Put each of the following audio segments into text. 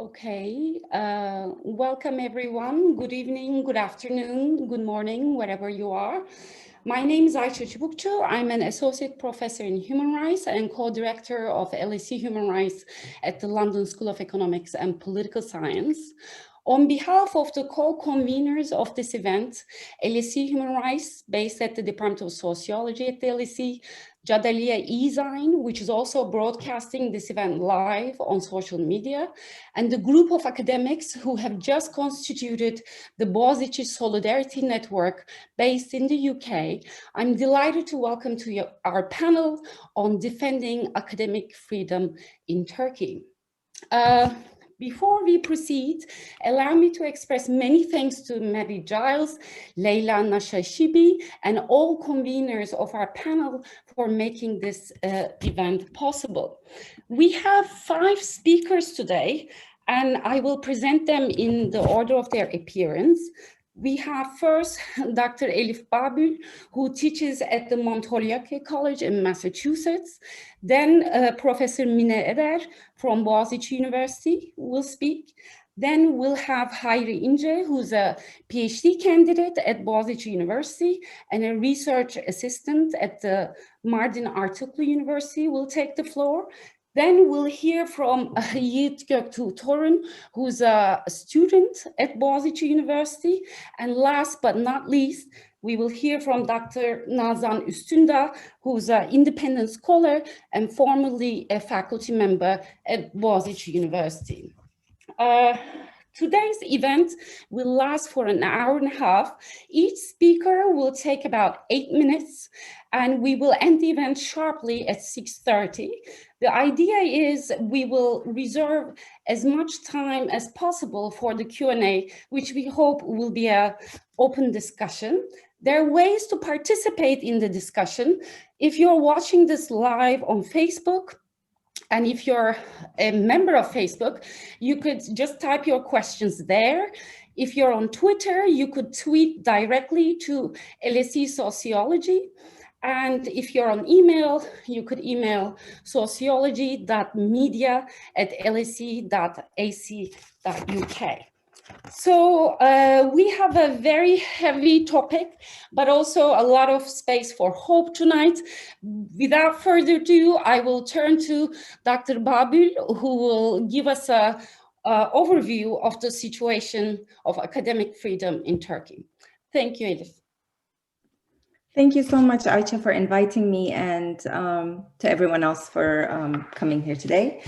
Okay, welcome everyone. Good evening, good afternoon, good morning, wherever you are. My name is Ayça Çubukçu. I'm an associate professor in human rights and co-director of LSE Human Rights at the London School of Economics and Political Science. On behalf of the co-conveners of this event, LSE Human Rights, based at the Department of Sociology at the LSE, Jadalia Ezain, which is also broadcasting this event live on social media, and the group of academics who have just constituted the Bogazici Solidarity Network based in the UK, I'm delighted to welcome to our panel on defending academic freedom in Turkey. Before we proceed, allow me to express many thanks to Mary Giles, Leila Nashashibi, and all conveners of our panel for making this event possible. We have 5 speakers today, and I will present them in the order of their appearance. We have first Dr. Elif Babul, who teaches at the Holyoke College in Massachusetts. Then Professor Eder from Bogazici University will speak. Then we'll have Hayri Ince, who's a PhD candidate at Bogazici University and a research assistant at the Mardin Artuklu University will take the floor. Then we'll hear from Yigit Torun, who's a student at Bogazici University. And last but not least, we will hear from Dr. Nazan Ustundag, who's an independent scholar and formerly a faculty member at Bogazici University. Today's event will last for an hour and a half. Each speaker will take about 8 minutes, and we will end the event sharply at 6:30. The idea is we will reserve as much time as possible for the Q&A, which we hope will be an open discussion. There are ways to participate in the discussion. If you're watching this live on Facebook, and if you're a member of Facebook, you could just type your questions there. If you're on Twitter, you could tweet directly to LSE Sociology. And if you're on email, you could email sociology.media@lse.ac.uk. So we have a very heavy topic, but also a lot of space for hope tonight. Without further ado, I will turn to Dr. Babul, who will give us an overview of the situation of academic freedom in Turkey. Thank you, Elif. Thank you so much, Ayça, for inviting me, and to everyone else for coming here today.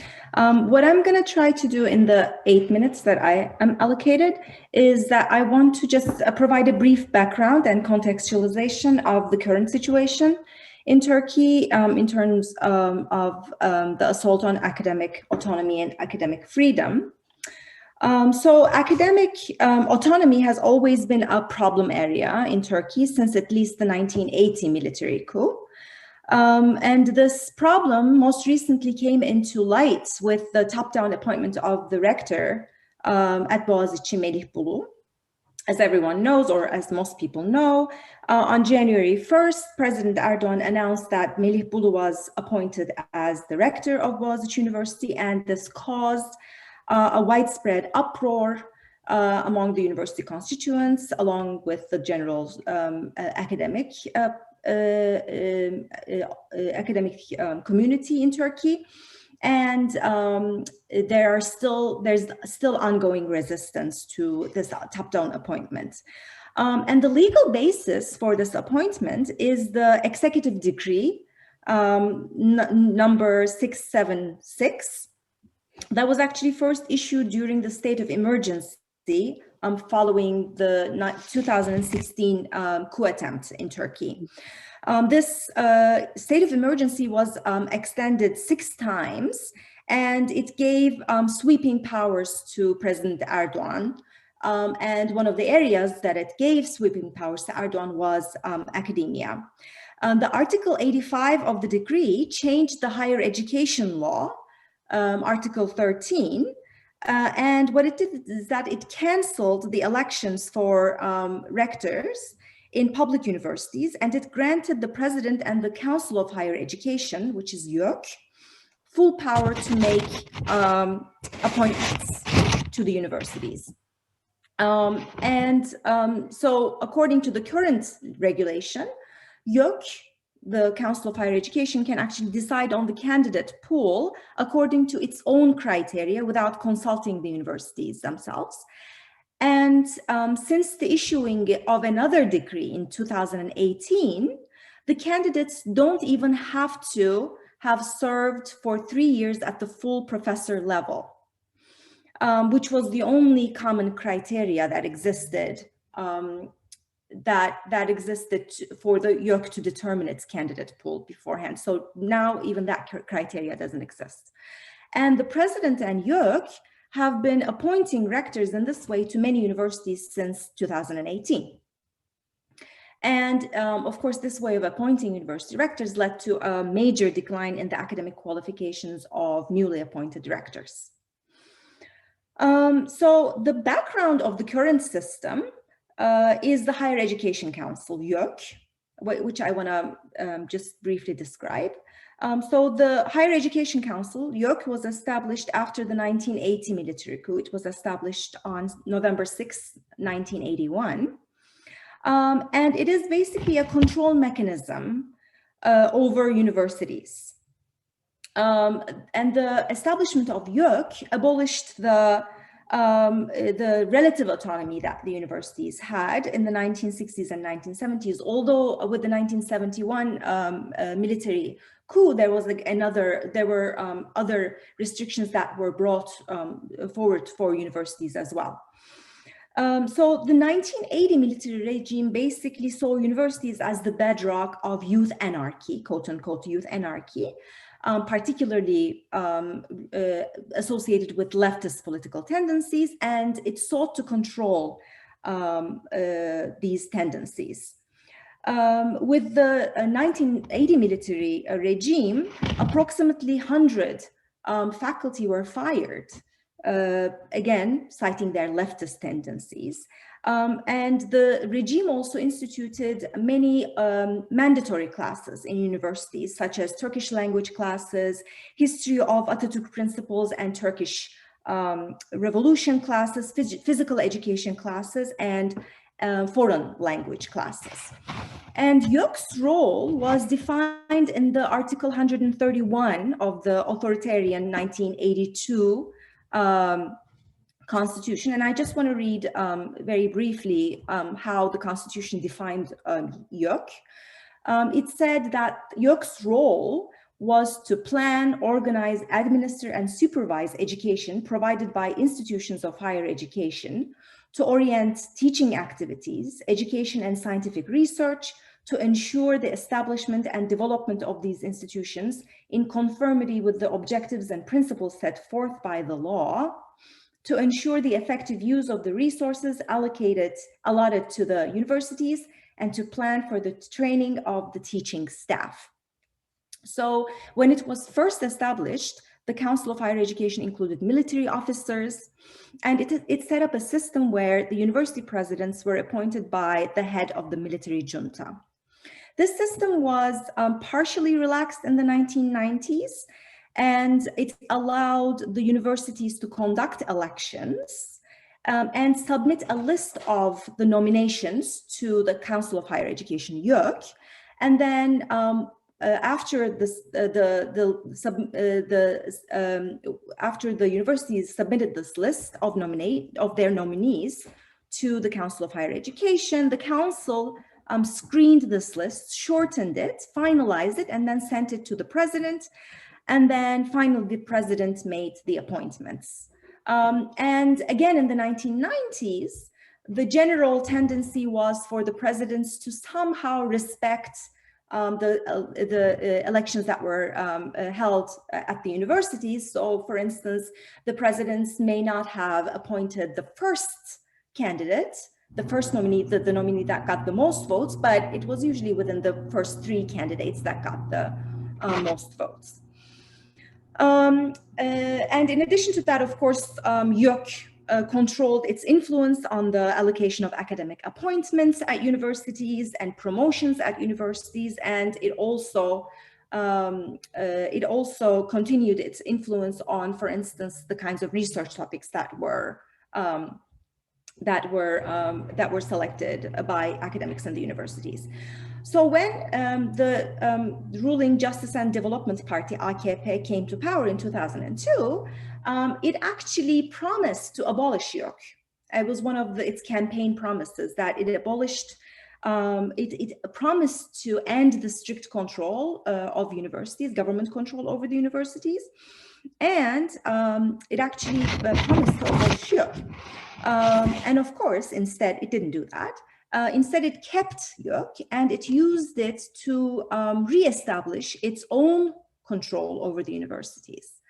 What I'm going to try to do in the 8 minutes that I am allocated is that I want to just provide a brief background and contextualization of the current situation in Turkey in terms of the assault on academic autonomy and academic freedom. So academic autonomy has always been a problem area in Turkey since at least the 1980 military coup. And this problem most recently came into light with the top-down appointment of the rector at Bogazici, Elif Babul. As everyone knows, or as most people know, on January 1st, President Erdogan announced that Elif Babul was appointed as the rector of Bogazici University, and this caused a widespread uproar among the university constituents, along with the general academic community in Turkey. And there's still ongoing resistance to this top-down appointment. And the legal basis for this appointment is the executive decree number 676. That was actually first issued during the state of emergency following the 2016 coup attempt in Turkey. This state of emergency was extended 6 times, and it gave sweeping powers to President Erdogan. And one of the areas that it gave sweeping powers to Erdogan was academia. The Article 85 of the decree changed the higher education law, Article 13, and what it did is that it canceled the elections for rectors in public universities, and it granted the President and the Council of Higher Education, which is YÖK, full power to make appointments. to the universities. So according to the current regulation, YÖK, the Council of Higher Education, can actually decide on the candidate pool according to its own criteria without consulting the universities themselves. And since the issuing of another decree in 2018, the candidates don't even have to have served for 3 years at the full professor level, which was the only common criteria that existed that existed for the YÖK to determine its candidate pool beforehand. So now even that criteria doesn't exist. And the president and YÖK have been appointing rectors in this way to many universities since 2018. And of course, this way of appointing university rectors led to a major decline in the academic qualifications of newly appointed rectors. So the background of the current system is the Higher Education Council, YÖK, which I want to just briefly describe. So the Higher Education Council, YÖK, was established after the 1980 military coup. It was established on November 6, 1981. And it is basically a control mechanism over universities. And the establishment of YÖK abolished the relative autonomy that the universities had in the 1960s and 1970s. Although with the 1971 military coup, there was there were other restrictions that were brought forward for universities as well. So the 1980 military regime basically saw universities as the bedrock of youth anarchy, quote unquote youth anarchy, particularly associated with leftist political tendencies, and it sought to control these tendencies. With the 1980 military regime, approximately 100 faculty were fired, again, citing their leftist tendencies. And the regime also instituted many mandatory classes in universities, such as Turkish language classes, history of Atatürk principles and Turkish revolution classes, physical education classes, and foreign language classes. And YÖK's role was defined in the Article 131 of the authoritarian 1982 Constitution. And I just want to read very briefly how the Constitution defined YÖK. It said that YÖK's role was to plan, organize, administer, and supervise education provided by institutions of higher education, to orient teaching activities, education and scientific research, to ensure the establishment and development of these institutions in conformity with the objectives and principles set forth by the law, to ensure the effective use of the resources allotted to the universities, and to plan for the training of the teaching staff. So when it was first established, the Council of Higher Education included military officers, and it set up a system where the university presidents were appointed by the head of the military junta. This system was partially relaxed in the 1990s, and it allowed the universities to conduct elections and submit a list of the nominations to the Council of Higher Education, YÖK, and then after the universities submitted this list of their nominees to the Council of Higher Education, the council screened this list, shortened it, finalized it, and then sent it to the president. And then finally, the president made the appointments. And again, in the 1990s, the general tendency was for the presidents to somehow respect the elections that were held at the universities. So for instance, the presidents may not have appointed the first candidate, the first nominee, the nominee that got the most votes, but it was usually within the first 3 candidates that got the most votes. And in addition to that, of course, YÖK controlled its influence on the allocation of academic appointments at universities and promotions at universities, and it also it also continued its influence on, for instance, the kinds of research topics that were selected by academics and the universities. So when the ruling Justice and Development Party, AKP, came to power in 2002, it actually promised to abolish YÖK. It was one of its campaign promises that it abolished, it promised to end the strict control of universities, government control over the universities, and it actually promised to abolish YÖK. And of course, instead, it didn't do that. Instead, it kept YÖK and it used it to reestablish its own control over the universities.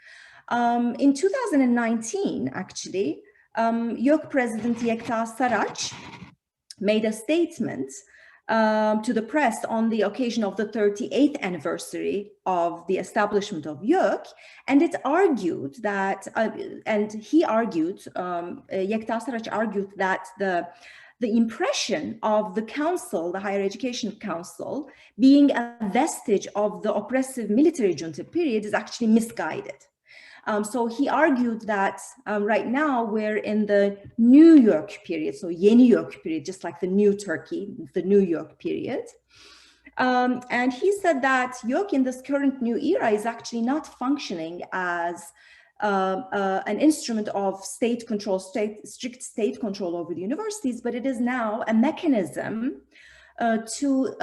In 2019, actually, YÖK President Yekta Saraç made a statement to the press on the occasion of the 38th anniversary of the establishment of YÖK, and it argued that, Yekta Saraç argued that the impression of the council, the Higher Education Council, being a vestige of the oppressive military junta period is actually misguided. So he argued that right now we're in the New YÖK period, so Yeni YÖK period, just like the new Turkey, the New YÖK period. And he said that YÖK in this current new era is actually not functioning as an instrument of state control, strict state control over the universities, but it is now a mechanism to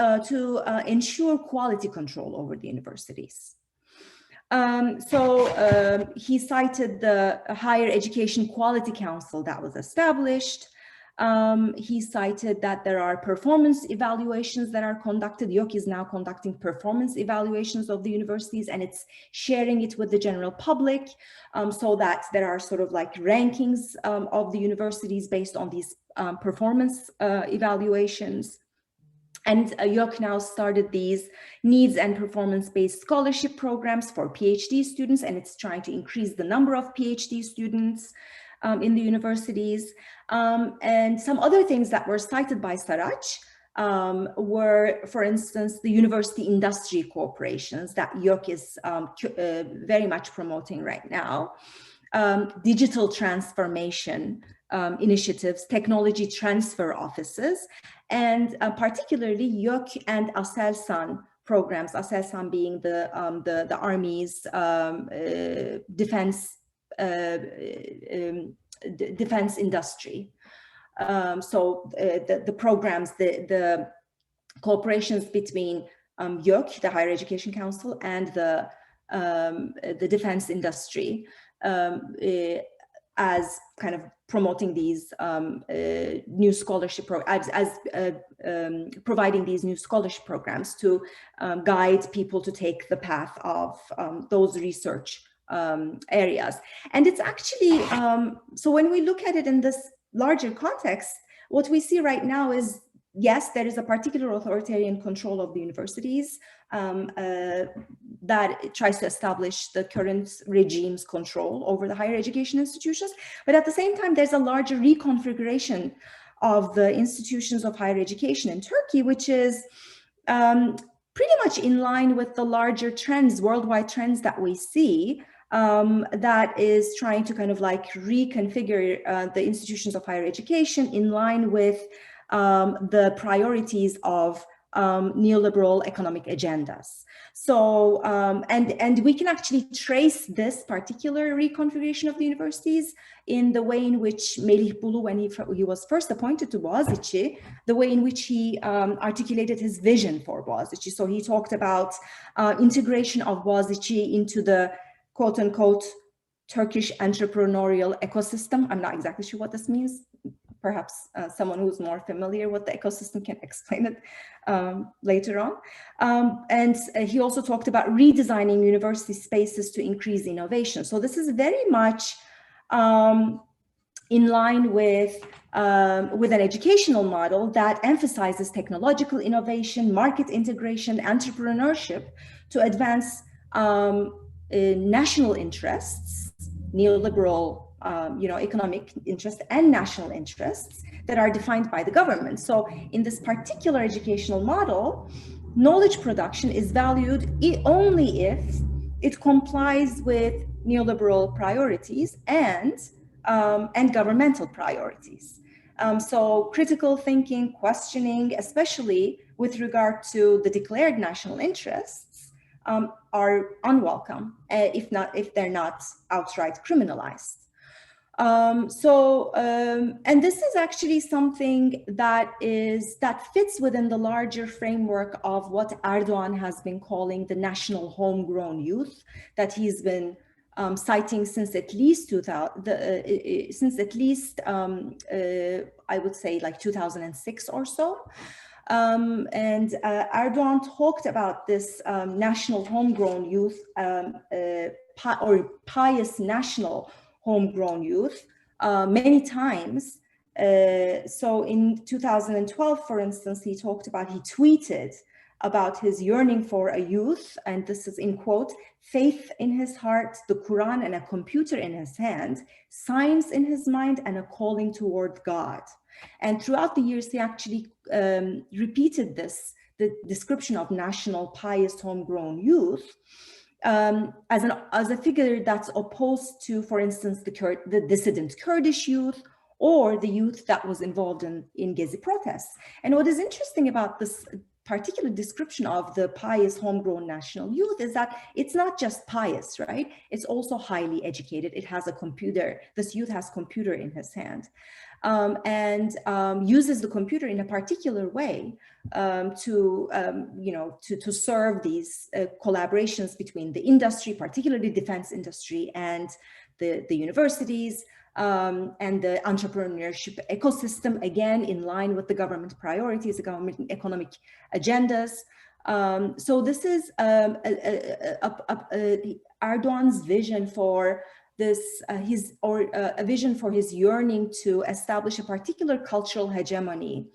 ensure quality control over the universities. He cited the Higher Education Quality Council that was established. He cited that there are performance evaluations that are conducted. YÖK is now conducting performance evaluations of the universities, and it's sharing it with the general public, so that there are sort of like rankings of the universities based on these performance evaluations. And YÖK now started these needs and performance-based scholarship programs for PhD students, and it's trying to increase the number of PhD students in the universities. And some other things that were cited by Saraç were, for instance, the university industry corporations that YÖK is very much promoting right now, digital transformation initiatives, technology transfer offices, and particularly YÖK and Aselsan programs, Aselsan being the Army's defense industry. So the programs, the cooperations between YÖK, the Higher Education Council, and the defense industry as kind of promoting these new scholarship programs, providing these new scholarship programs to guide people to take the path of those research areas. And it's actually, so when we look at it in this larger context, what we see right now is, yes, there is a particular authoritarian control of the universities that tries to establish the current regime's control over the higher education institutions. But at the same time, there's a larger reconfiguration of the institutions of higher education in Turkey, which is pretty much in line with the larger trends, worldwide trends that we see, that is trying to kind of like reconfigure the institutions of higher education in line with the priorities of neoliberal economic agendas. So, and we can actually trace this particular reconfiguration of the universities in the way in which Melih Bulu, when he was first appointed to Bogazici, the way in which he articulated his vision for Bogazici. So he talked about integration of Bogazici into the quote unquote Turkish entrepreneurial ecosystem. I'm not exactly sure what this means. Perhaps someone who's more familiar with the ecosystem can explain it later on. And he also talked about redesigning university spaces to increase innovation. So this is very much in line with an educational model that emphasizes technological innovation, market integration, entrepreneurship to advance national interests, neoliberal economic interests and national interests that are defined by the government. So in this particular educational model, knowledge production is valued only if it complies with neoliberal priorities and governmental priorities. So critical thinking, questioning, especially with regard to the declared national interests, are unwelcome, if they're not outright criminalized. And this is actually something that fits within the larger framework of what Erdogan has been calling the national homegrown youth, that he's been citing since at least I would say like 2006 or so. Erdogan talked about this national homegrown youth or pious national homegrown youth many times. So in 2012, for instance, he tweeted about his yearning for a youth, and this is in quote, faith in his heart, the Quran and a computer in his hand, science in his mind, and a calling toward God. And throughout the years, he actually repeated the description of national pious homegrown youth as a figure that's opposed to, for instance, the dissident Kurdish youth or the youth that was involved in Gezi protests. And what is interesting about this particular description of the pious homegrown national youth is that it's not just pious, right? It's also highly educated. It has a computer. This youth has computer in his hand. Uses the computer in a particular way to serve these collaborations between the industry, particularly defense industry, and the universities, and the entrepreneurship ecosystem, again, in line with the government priorities, the government economic agendas. So this is Erdogan's vision for this, a vision for his yearning to establish a particular cultural hegemony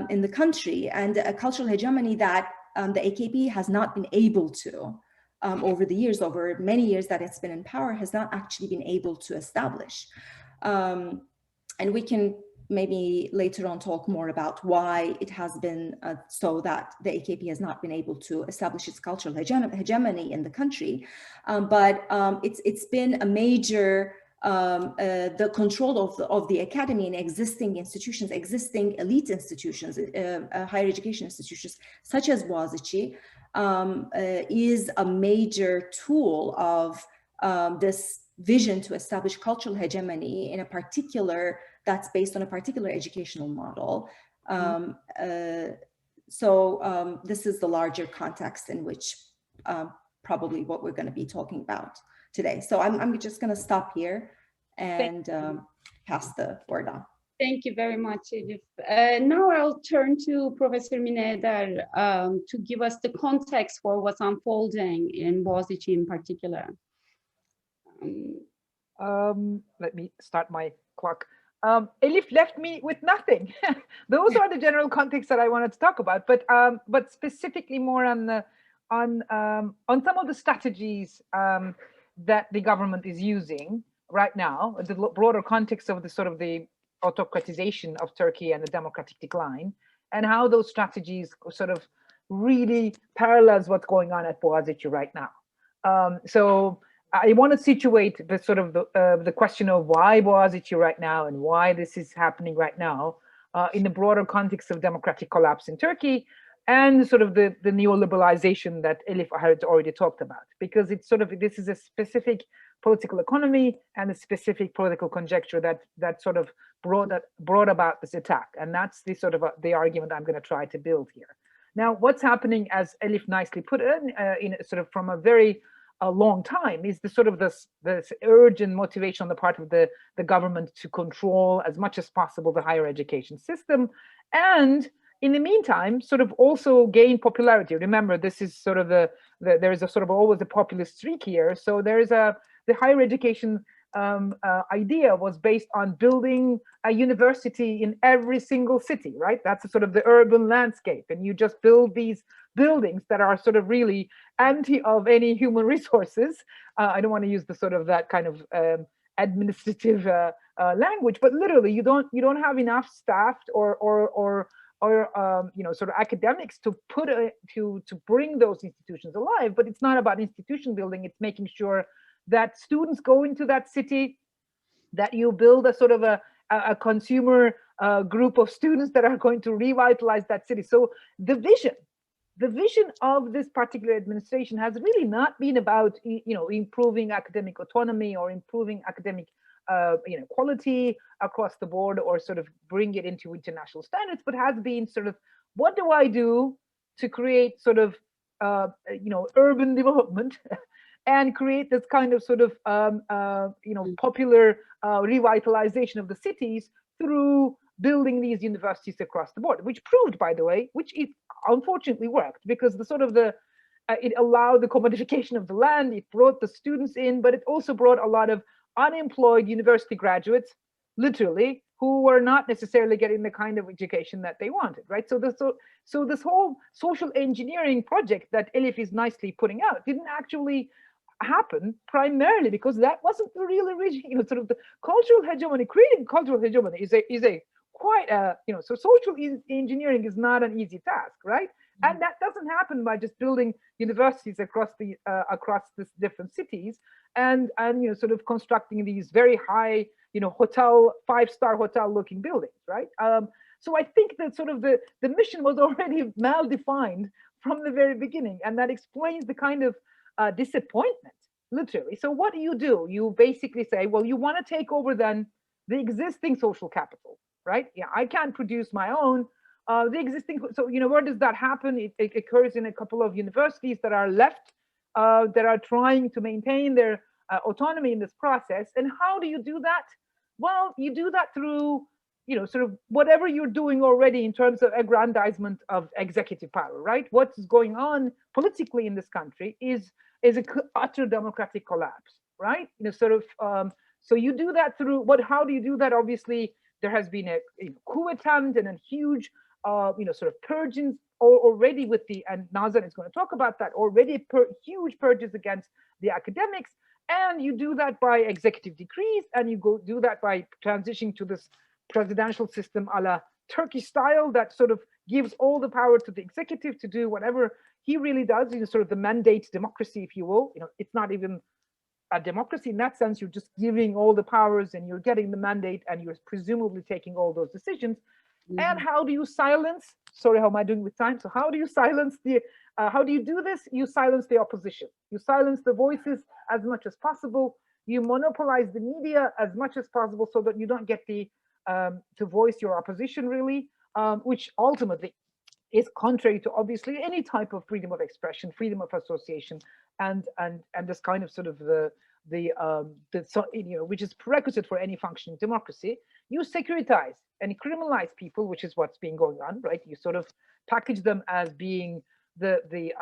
in the country, and a cultural hegemony that the AKP has not been able to, over many years that it's been in power, has not actually been able to establish. And we can maybe later on talk more about why it has been so that the AKP has not been able to establish its cultural hegemony in the country. But it's been a major, the control of the academy and existing institutions, existing elite institutions, higher education institutions, such as Bogazici, is a major tool of this vision to establish cultural hegemony in a particular, that's based on a particular educational model. This is the larger context in which probably what we're going to be talking about today. So I'm just going to stop here and pass the word on. Thank you very much, Elif. Now I'll turn to Professor Mine Eder to give us the context for what's unfolding in Bogazici in particular. Let me start my clock. Elif left me with nothing. Those are the general context that I wanted to talk about, but specifically more on some of the strategies that the government is using right now, the broader context of the sort of the autocratization of Turkey and the democratic decline, and how those strategies sort of really parallels what's going on at Bogazici right now. So I want to situate the sort of the question of why Bogazici right now and why this is happening right now in the broader context of democratic collapse in Turkey and sort of the neoliberalization that Elif had already talked about, because it's sort of, this is a specific political economy and a specific political conjecture that sort of brought about this attack, and that's the sort of the argument I'm going to try to build here. Now, what's happening, as Elif nicely put in sort of from a very long time, is the sort of this urge and motivation on the part of the government to control as much as possible the higher education system, and in the meantime, sort of also gain popularity. Remember, this is sort of there is a sort of always a populist streak here. So there is the higher education idea was based on building a university in every single city, right? That's a sort of the urban landscape, and you just build these buildings that are sort of really anti of any human resources. I don't want to use the sort of that kind of administrative language, but literally you don't have enough staffed or sort of academics to bring those institutions alive. But it's not about institution building. It's making sure that students go into that city, that you build a sort of a consumer group of students that are going to revitalize that city. So the vision of this particular administration has really not been about improving academic autonomy or improving academic quality across the board, or sort of bring it into international standards, but has been sort of, what do I do to create sort of urban development and create this kind of sort of popular revitalization of the cities through building these universities across the board, which proved, by the way, which it unfortunately worked, because it allowed the commodification of the land, it brought the students in, but it also brought a lot of unemployed university graduates, literally, who were not necessarily getting the kind of education that they wanted, right? So this whole social engineering project that Elif is nicely putting out didn't actually happen, primarily because that wasn't the real origin, sort of the cultural hegemony. Creating cultural hegemony is a quite so social engineering is not an easy task, right? Mm-hmm. And that doesn't happen by just building universities across these different cities and sort of constructing these very high hotel, 5-star hotel looking buildings, right? So I think that sort of the mission was already mal defined from the very beginning, and that explains the kind of disappointment, literally. So what do? You basically say, well, you want to take over then the existing social capital, right? Yeah, I can't produce my own. The existing, so where does that happen? It occurs in a couple of universities that are left, that are trying to maintain their autonomy in this process. And how do you do that? Well, you do that through sort of whatever you're doing already in terms of aggrandizement of executive power, right? What's going on politically in this country is a utter democratic collapse, right? So you do that through how do you do that? Obviously, there has been a coup attempt and a huge sort of purging already with and Nazan is going to talk about that, already huge purges against the academics. And you do that by executive decrees, and you do that by transitioning to this presidential system a la Turkish style that sort of gives all the power to the executive to do whatever he really does, sort of the mandate democracy, if you will. It's not even a democracy in that sense. You're just giving all the powers and you're getting the mandate and you're presumably taking all those decisions. Mm-hmm. And how do you silence, sorry, how am I doing with time? So how do you silence how do you do this? You silence the opposition. You silence the voices as much as possible. You monopolize the media as much as possible so that you don't get to voice your opposition, really, which ultimately is contrary to obviously any type of freedom of expression, freedom of association, and this kind of sort of which is prerequisite for any functioning democracy. You securitize and criminalize people, which is what's been going on, right? You sort of package them as being the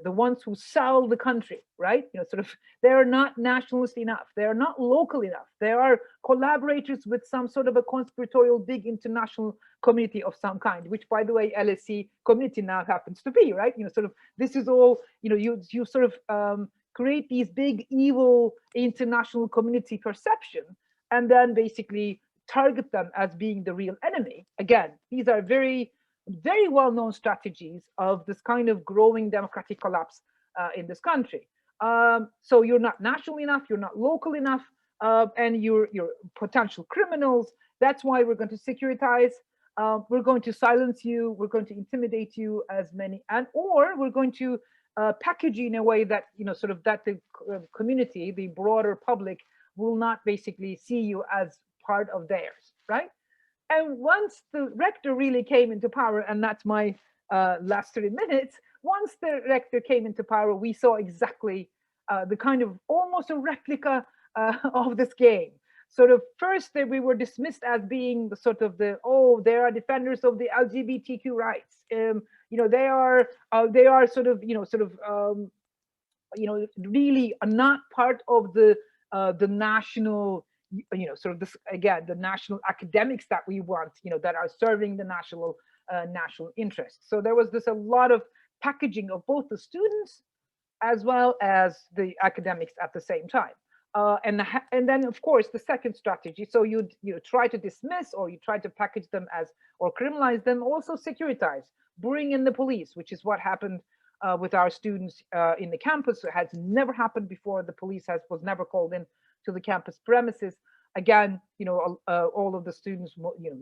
ones who sell the country, right? Sort of, they are not nationalist enough. They are not local enough. They are collaborators with some sort of a conspiratorial big international community of some kind, which, by the way, LSE community now happens to be, right? Sort of, this is all, you sort of create these big evil international community perception, and then basically target them as being the real enemy. Again, these are very well-known strategies of this kind of growing democratic collapse in this country. So you're not national enough, you're not local enough, and you're potential criminals. That's why we're going to securitize. We're going to silence you. We're going to intimidate you or we're going to package you in a way that sort of that the community, the broader public, will not basically see you as part of theirs, right? And once the rector really came into power, and that's my last 3 minutes, once the rector came into power, we saw exactly the kind of almost a replica of this game. Sort of first we were dismissed as being the sort of they are defenders of the LGBTQ rights. They are sort of really not part of the national, sort of this, again, the national academics that we want, that are serving the national interest. So there was a lot of packaging of both the students as well as the academics at the same time. And then, of course, the second strategy. So you try to dismiss, or you try to package them as, or criminalize them. Also securitize, bring in the police, which is what happened with our students in the campus. It has never happened before. The police was never called in to the campus premises. Again, all of the students,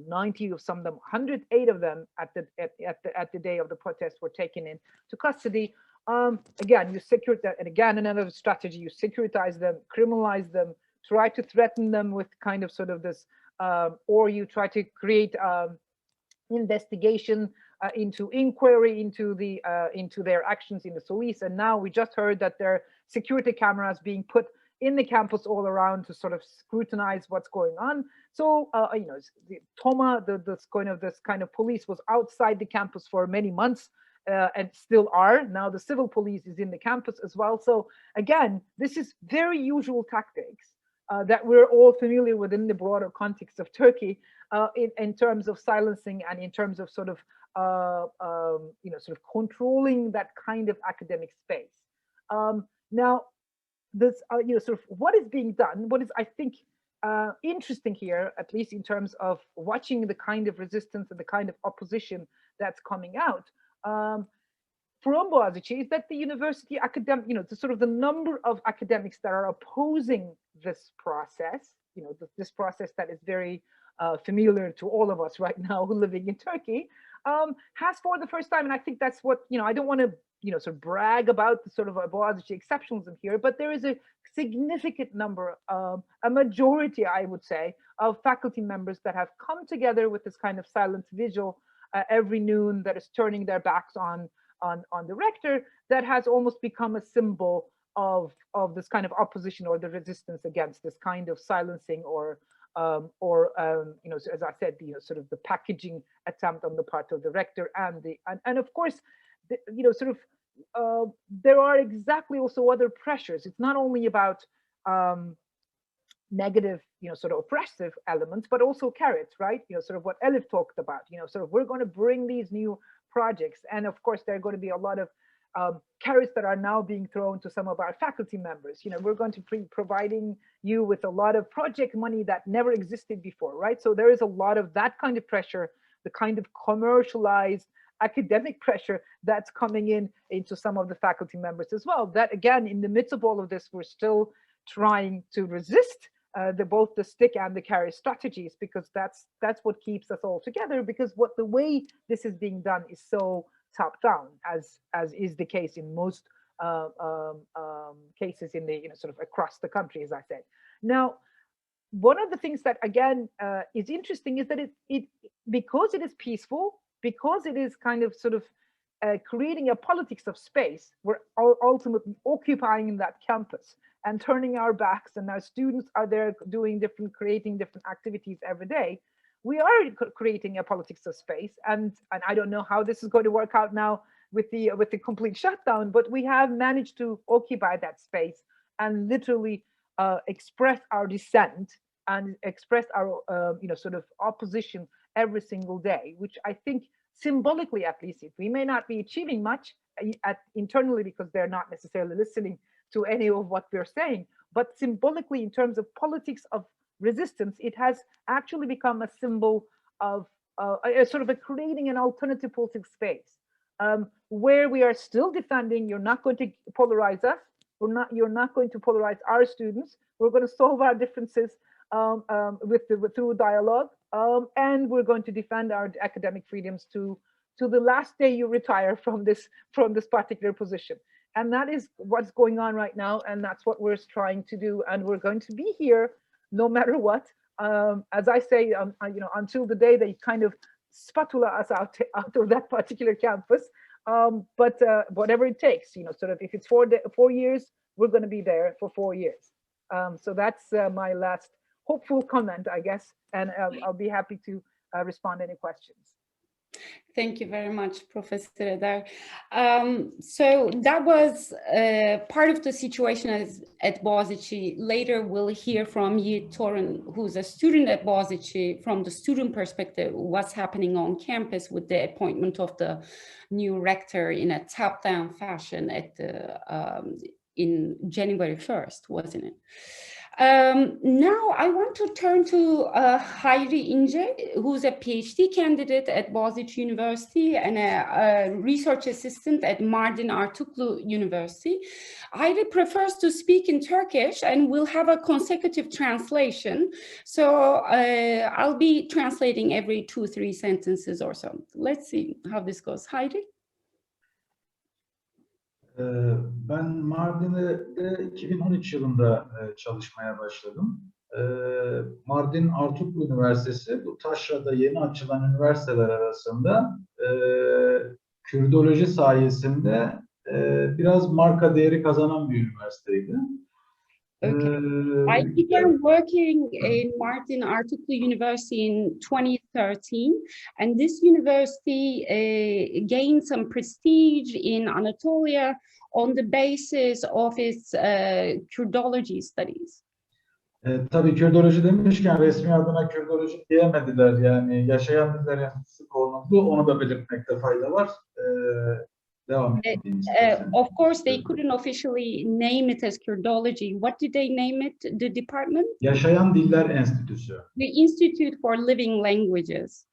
90 of some of them, 108 of them at the day of the protest were taken in to custody. Again, you secure that, and again, another strategy: you securitize them, criminalize them, try to threaten them with kind of sort of this, or you try to create investigation into inquiry into their actions in the police. And now we just heard that there are security cameras being put in the campus all around to sort of scrutinize what's going on. So the Toma, this kind of police was outside the campus for many months. And still are. Now the civil police is in the campus as well. So again, this is very usual tactics that we're all familiar with in the broader context of Turkey, in terms of silencing and in terms of sort of sort of controlling that kind of academic space. Now, this sort of what is being done, what is, I think, interesting here, at least in terms of watching the kind of resistance and the kind of opposition that's coming out from Bogazici, is that the university academic, the sort of the number of academics that are opposing this process, this process that is very familiar to all of us right now who are living in Turkey, has for the first time, and I think that's what, I don't want to, sort of brag about the sort of Bogazici exceptionalism here, but there is a significant number, a majority, I would say, of faculty members that have come together with this kind of silent vigil every noon, that is turning their backs on the rector, that has almost become a symbol of this kind of opposition or the resistance against this kind of silencing or as I said, sort of the packaging attempt on the part of the rector and of course, sort of there are exactly also other pressures. It's not only about negative, sort of oppressive elements, but also carrots, right? Sort of what Elif talked about, sort of we're going to bring these new projects. And of course, there are going to be a lot of carrots that are now being thrown to some of our faculty members. We're going to be providing you with a lot of project money that never existed before, right? So there is a lot of that kind of pressure, the kind of commercialized academic pressure that's coming into some of the faculty members as well. That again, in the midst of all of this, we're still trying to resist both the stick and the carrot strategies, because that's what keeps us all together, because the way this is being done is so top down, as is the case in most cases in the sort of across the country, as I said. Now, one of the things that again is interesting is that it because it is peaceful, because it is kind of sort of creating a politics of space, we're ultimately occupying that campus and turning our backs, and our students are there creating different activities every day. We are creating a politics of space, and I don't know how this is going to work out now with the complete shutdown, but we have managed to occupy that space and literally express our dissent and express our sort of opposition every single day, which I think symbolically, at least, we may not be achieving much internally because they're not necessarily listening to any of what we're saying, but symbolically, in terms of politics of resistance, it has actually become a symbol of sort of creating an alternative political space where we are still defending. You're not going to polarize us. You're not going to polarize our students. We're going to solve our differences through dialogue, and we're going to defend our academic freedoms to the last day you retire from this particular position. And that is what's going on right now, and that's what we're trying to do. And we're going to be here no matter what. As I say, until the day they kind of spatula us out of that particular campus. But whatever it takes, sort of, if it's 4 years, we're going to be there for 4 years. So that's my last hopeful comment, I guess, and I'll be happy to respond to any questions. Thank you very much, Professor Eder. So that was part of the situation at Bogazici. Later, we'll hear from Yigit Torun, who's a student at Bogazici, from the student perspective, what's happening on campus with the appointment of the new rector in a top-down fashion in January 1st, wasn't it? Now I want to turn to Hayri Ince, who's a PhD candidate at Bogazici University and a research assistant at Mardin Artuklu University. Hayri prefers to speak in Turkish and will have a consecutive translation. So I'll be translating every 2-3 sentences or so. Let's see how this goes. Hayri? Ben Mardin'de 2013 yılında çalışmaya başladım. Mardin Artuklu Üniversitesi, bu taşrada yeni açılan üniversiteler arasında Kürdoloji sayesinde biraz marka değeri kazanan bir üniversiteydi. Okay. I began working in Mardin Artuklu University in 2013, and this university gained some prestige in Anatolia on the basis of its Kurdology studies. Tabii Kürdoloji demişken resmi adına Kürdoloji diyemediler, yani yaşayan diller enstitüsü konuldu, onu da belirtmekte fayda var. Devam edeyim istersen. Of course, they couldn't officially name it as Kurdology. What did they name it, the department? Yaşayan Diller Enstitüsü. The Institute for Living Languages.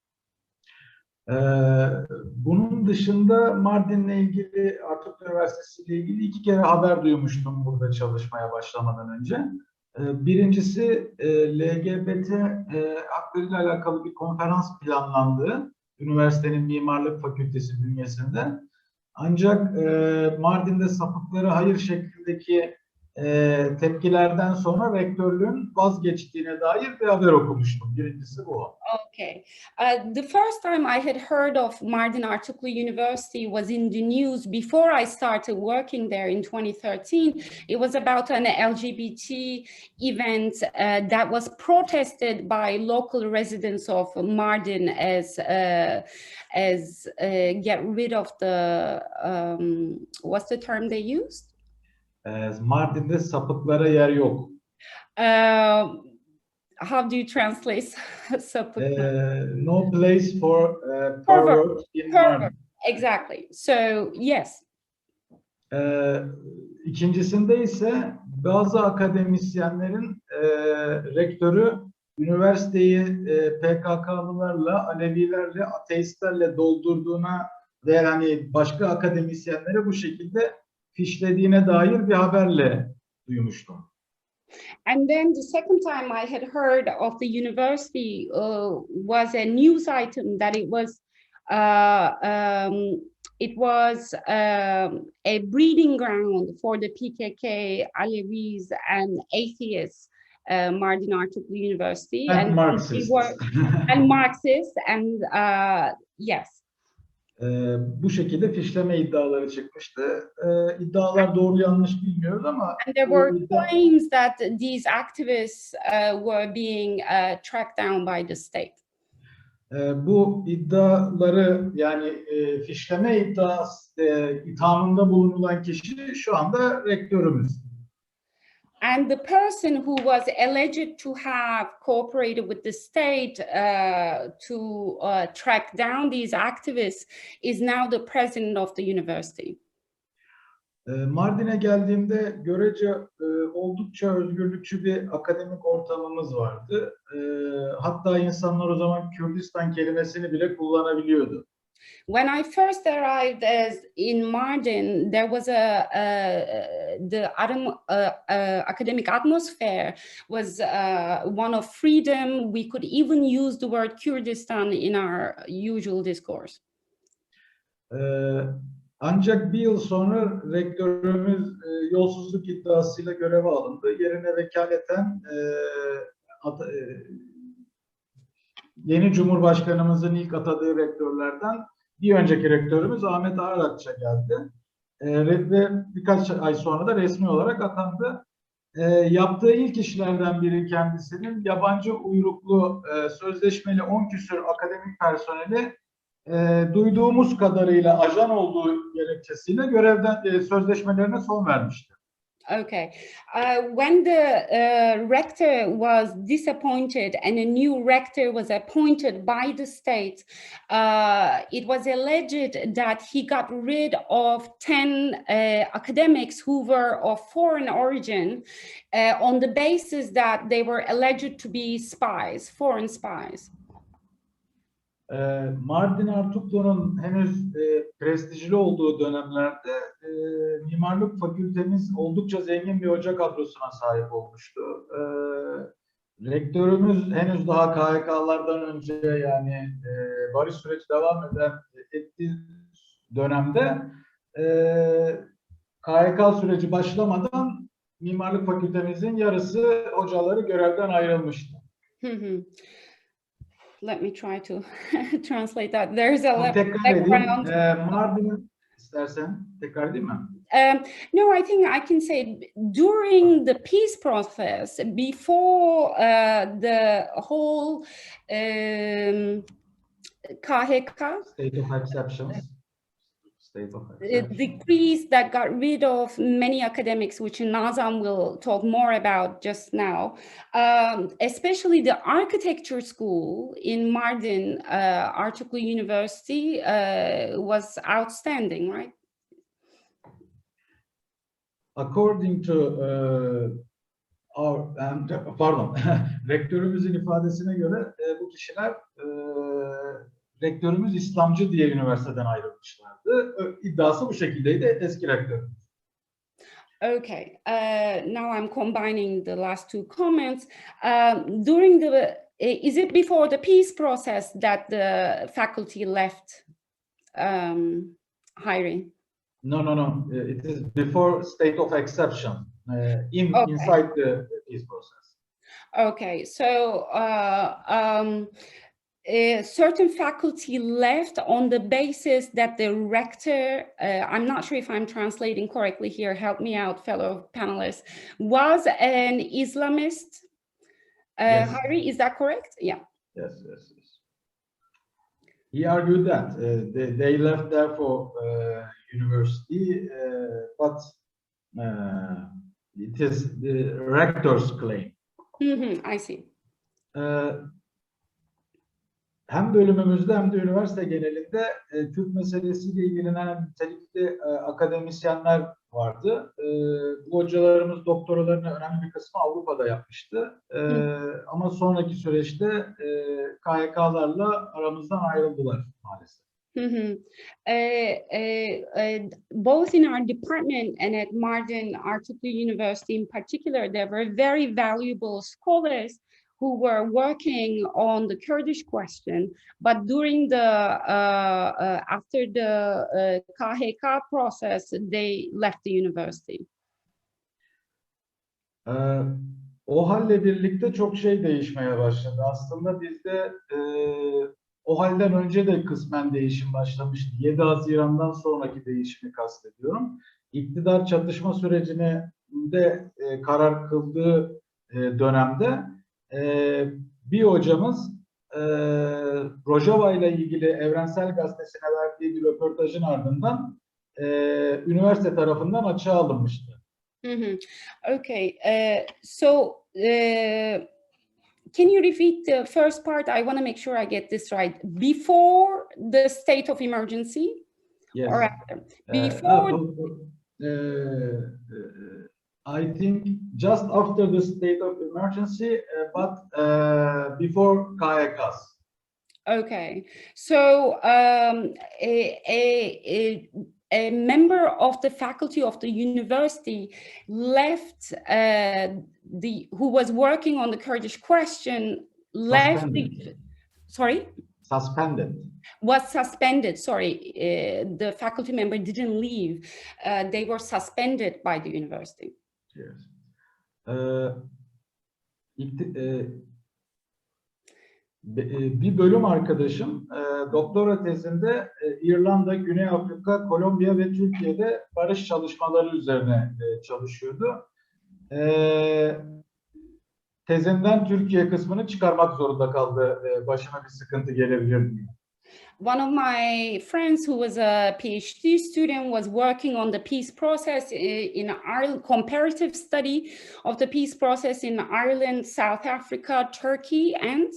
Bunun dışında Mardin'le ilgili, Artuklu Üniversitesi ile ilgili 2 kere haber duymuştum burada çalışmaya başlamadan önce. Birincisi LGBT haklarıyla alakalı bir konferans planlandı üniversitenin Mimarlık Fakültesi bünyesinde. Ancak Mardin'de sapıkları hayır şeklindeki tepkilerden sonra rektörlüğün vazgeçtiğine dair bir haber okumuştum. Birincisi bu. Okay. The first time I had heard of Mardin Artuklu University was in the news before I started working there in 2013. It was about an LGBT event that was protested by local residents of Mardin as get rid of the what's the term they used? Mardin'de sapıklara yer yok. How do you translate sapık? No place for pervert in Mardin. Exactly. So yes. İkincisinde ise bazı akademisyenlerin rektörü üniversiteyi PKK'lılarla, Alevilerle, ateistlerle doldurduğuna ve yani başka akademisyenlere bu şekilde fişlediğine dair bir haberle duymuştum. And then the second time I had heard of the university was a news item that it was a breeding ground for the PKK, Alevis, and atheists. Mardin Artuklu University and Marxists. And Marxists and yes. Bu şekilde fişleme iddiaları çıkmıştı. İddialar doğru yanlış bilmiyoruz ama and there were claims that these activists were being tracked down by the state. Bu iddiaları yani fişleme ithamında bulunulan kişi şu anda rektörümüz. And the person who was alleged to have cooperated with the state to track down these activists is now the president of the university. Mardin'e geldiğimde görece oldukça özgürlükçü bir akademik ortamımız vardı. Hatta insanlar o zaman Kürdistan kelimesini bile kullanabiliyordu. When I first arrived in Mardin, there was the academic atmosphere was one of freedom. We could even use the word Kurdistan in our usual discourse. Ancak bir yıl sonra rektörümüz yolsuzluk iddiasıyla göreve alındı. Yerine vekaleten yeni Cumhurbaşkanımızın ilk atadığı rektörlerden bir önceki rektörümüz Ahmet Ağarakç'a geldi. Ve birkaç ay sonra da resmi olarak atandı. Yaptığı ilk işlerden biri kendisinin yabancı uyruklu sözleşmeli 10 küsur akademik personeli duyduğumuz kadarıyla ajan olduğu gerekçesiyle görevden sözleşmelerine son vermişti. Okay. When the rector was disappointed and a new rector was appointed by the state, it was alleged that he got rid of 10 academics who were of foreign origin on the basis that they were alleged to be spies, foreign spies. Mardin Artuklu'nun henüz prestijli olduğu dönemlerde mimarlık fakültemiz oldukça zengin bir hoca kadrosuna sahip olmuştu. Rektörümüz henüz daha KHK'lardan önce, yani barış süreci devam ettiği dönemde KHK süreci başlamadan mimarlık fakültemizin yarısı hocaları görevden ayrılmıştı. Let me try to translate that. There's a tekrar edeyim. Mardin istersen tekrar edeyim mi? No, I think I can say during the peace process, before the whole KHK State of exceptions. decrees that got rid of many academics, which Nazan will talk more about just now, especially the architecture school in Mardin, Artuklu University, was outstanding, right? According to rektörümüzün ifadesine göre bu kişiler rektörümüz İslamcı diye üniversiteden ayrılmışlardı. İddiası bu şekildeydi eski rektörümüz. Okay, now I'm combining the last two comments. During the, is it before the peace process that the faculty left, Hayri? No. It is before state of exception, inside the peace process. Okay, so certain faculty left on the basis that the rector, I'm not sure if I'm translating correctly here, help me out, fellow panelists, was an Islamist. Yes. Hayri, is that correct? Yeah. Yes. He argued that they left there for university, but it is the rector's claim. I see. Hem bölümümüzde hem de üniversite genelinde Kürt meselesiyle ilgilenen nitelikli akademisyenler vardı. Bu hocalarımız doktoralarını önemli bir kısmı Avrupa'da yapmıştı. Ama sonraki süreçte KHK'larla aramızdan ayrıldılar maalesef. Both in our department and at Mardin Artuklu University in particular, there were very valuable scholars who were working on the Kurdish question, but during the after the KHK process, they left the university. O halle birlikte çok şey değişmeye başladı. Aslında bizde o halden önce de kısmen değişim başlamıştı. 7 Haziran'dan sonraki değişimi kastediyorum. İktidar çatışma sürecine de karar kıldığı dönemde bir hocamız Rojava ile ilgili Evrensel Gazetesi'ne verdiği bir röportajın ardından üniversite tarafından açığa alınmıştı. Okay, so can you repeat the first part? I want to make sure I get this right. Before the state of emergency? Yes. Or after? Before? I think just after the state of emergency, but before KHKs. Okay, so a member of the faculty of the university left, who was working on the Kurdish question, left the, sorry? Suspended. Was suspended, sorry, the faculty member didn't leave, they were suspended by the university. Yes. Bir bölüm arkadaşım doktora tezinde İrlanda, Güney Afrika, Kolombiya ve Türkiye'de barış çalışmaları üzerine çalışıyordu. Tezinden Türkiye kısmını çıkarmak zorunda kaldı. Başına bir sıkıntı gelebilir diye. One of my friends who was a PhD student was working on the peace process in Ireland, comparative study of the peace process in Ireland, South Africa, Turkey, and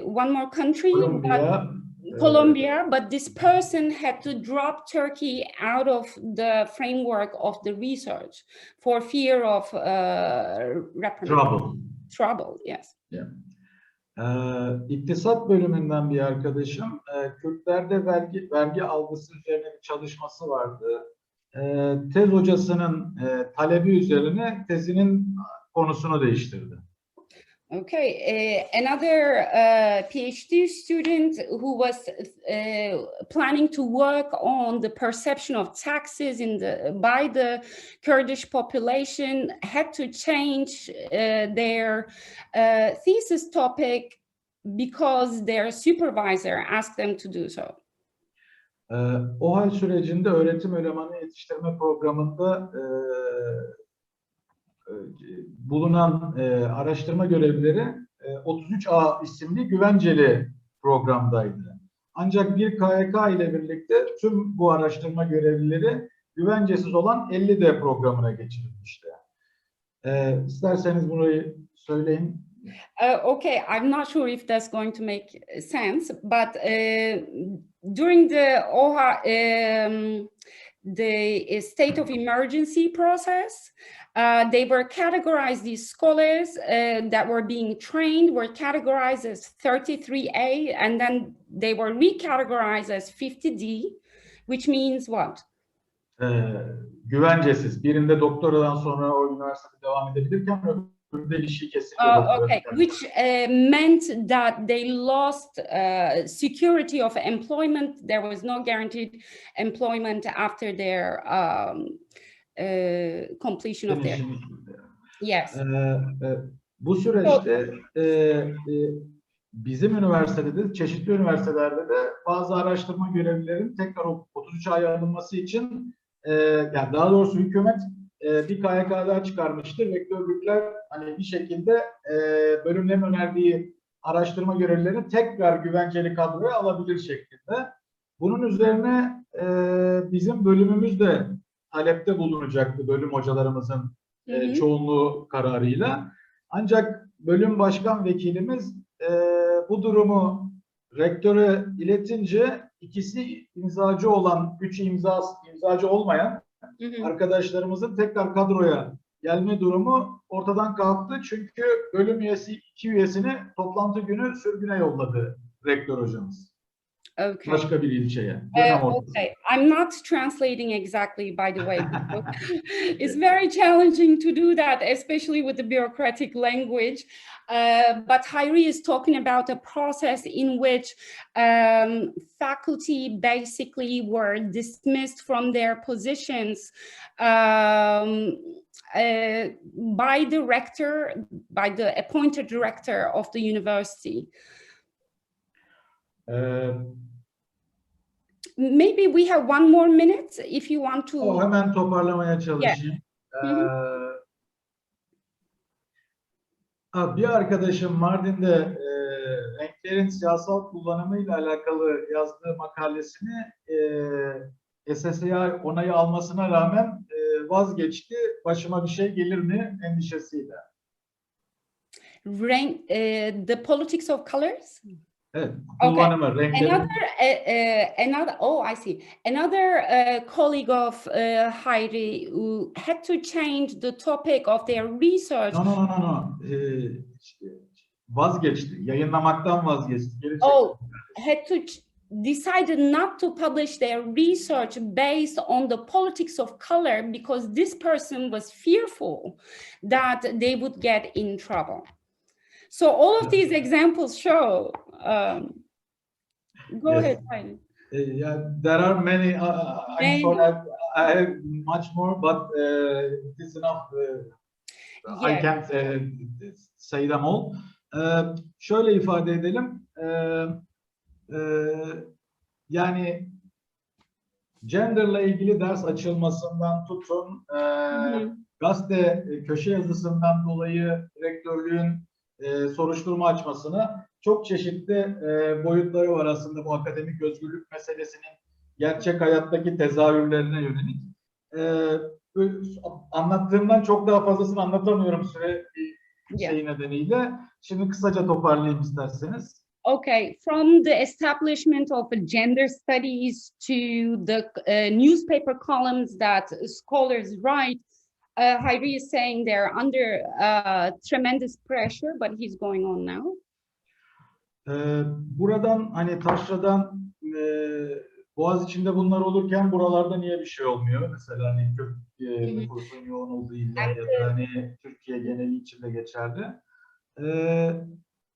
one more country, Colombia, but this person had to drop Turkey out of the framework of the research for fear of trouble, yes. Yeah. İktisat bölümünden bir arkadaşım, Kürtlerde vergi algısı üzerine bir çalışması vardı. Tez hocasının talebi üzerine tezinin konusunu değiştirdi. Okay, another PhD student who was planning to work on the perception of taxes by the Kurdish population had to change their thesis topic because their supervisor asked them to do so. OHAL sürecinde öğretim elemanı yetiştirme programında bulunan araştırma görevlileri 33A isimli güvenceli programdaydı. Ancak bir KYK ile birlikte tüm bu araştırma görevlileri güvencesiz olan 50D programına geçirilmişti. İsterseniz burayı söyleyin. Okay, I'm not sure if that's going to make sense, but during the OHA, the state of emergency process, they were categorized, these scholars that were being trained were categorized as 33A, and then they were recategorized as 50D, which means what? Güvencesiz. Birinde doktoradan sonra o üniversitede devam edebilirken öbüründe işi kesiliyor. Okay, which meant that they lost security of employment. There was no guaranteed employment after their completion of their... Yes. Bu süreçte bizim üniversitede de, çeşitli üniversitelerde de bazı araştırma görevlilerinin tekrar 33 aya alınması için yani daha doğrusu hükümet bir KYK daha çıkarmıştır. Rektörlükler hani bir şekilde bölümlerin önerdiği araştırma görevlilerini tekrar güvenceli kadroya alabilir şeklinde. Bunun üzerine bizim bölümümüz de talepte bulunacaktı bölüm hocalarımızın çoğunluğu kararıyla. Ancak bölüm başkan vekilimiz bu durumu rektöre iletince ikisi imzacı olan, üçü imzacı olmayan arkadaşlarımızın tekrar kadroya gelme durumu ortadan kalktı. Çünkü bölüm üyesi 2 üyesini toplantı günü sürgüne yolladı rektör hocamız. Okay. Başka bir ilçeye. Okay, I'm not translating exactly, by the way. It's very challenging to do that, especially with the bureaucratic language. But Hayri is talking about a process in which faculty basically were dismissed from their positions by the rector, by the appointed director of the university. Maybe we have one more minute if you want to. Hemen toparlamaya çalışayım. Bir arkadaşım Mardin'de renklerin siyasal kullanımıyla alakalı yazdığı makalesini SSA onayı almasına rağmen vazgeçti. Başıma bir şey gelir mi endişesiyle. The politics of colors? Evet, kullanımı, renklerin. I see. Another colleague of Hayri who had to change the topic of their research. No. Vazgeçti. Yayınlamaktan vazgeçti. Had to decided not to publish their research based on the politics of color because this person was fearful that they would get in trouble. So all of these examples show. Go ahead, Hayri. There are many. I'm sorry, I have much more, but it is enough. I can't say them all. Şöyle ifade edelim. Yani genderla ilgili ders açılmasından tutun, gazete köşe yazısından dolayı rektörlüğün soruşturma açmasını, çok çeşitli boyutları var aslında bu akademik özgürlük meselesinin gerçek hayattaki tezahürlerine yönelik. Anlattığımdan çok daha fazlasını anlatamıyorum süre şeyi nedeniyle. Şimdi kısaca toparlayayım isterseniz. Okay, from the establishment of gender studies to the newspaper columns that scholars write, Hayri is saying they're under tremendous pressure, but he's going on now. Buradan hani taşradan Boğaziçi'nde bunlar olurken buralarda niye bir şey olmuyor? Mesela hani Kürt nüfusun yoğun olduğu iller ya da hani Türkiye geneli içinde geçerli.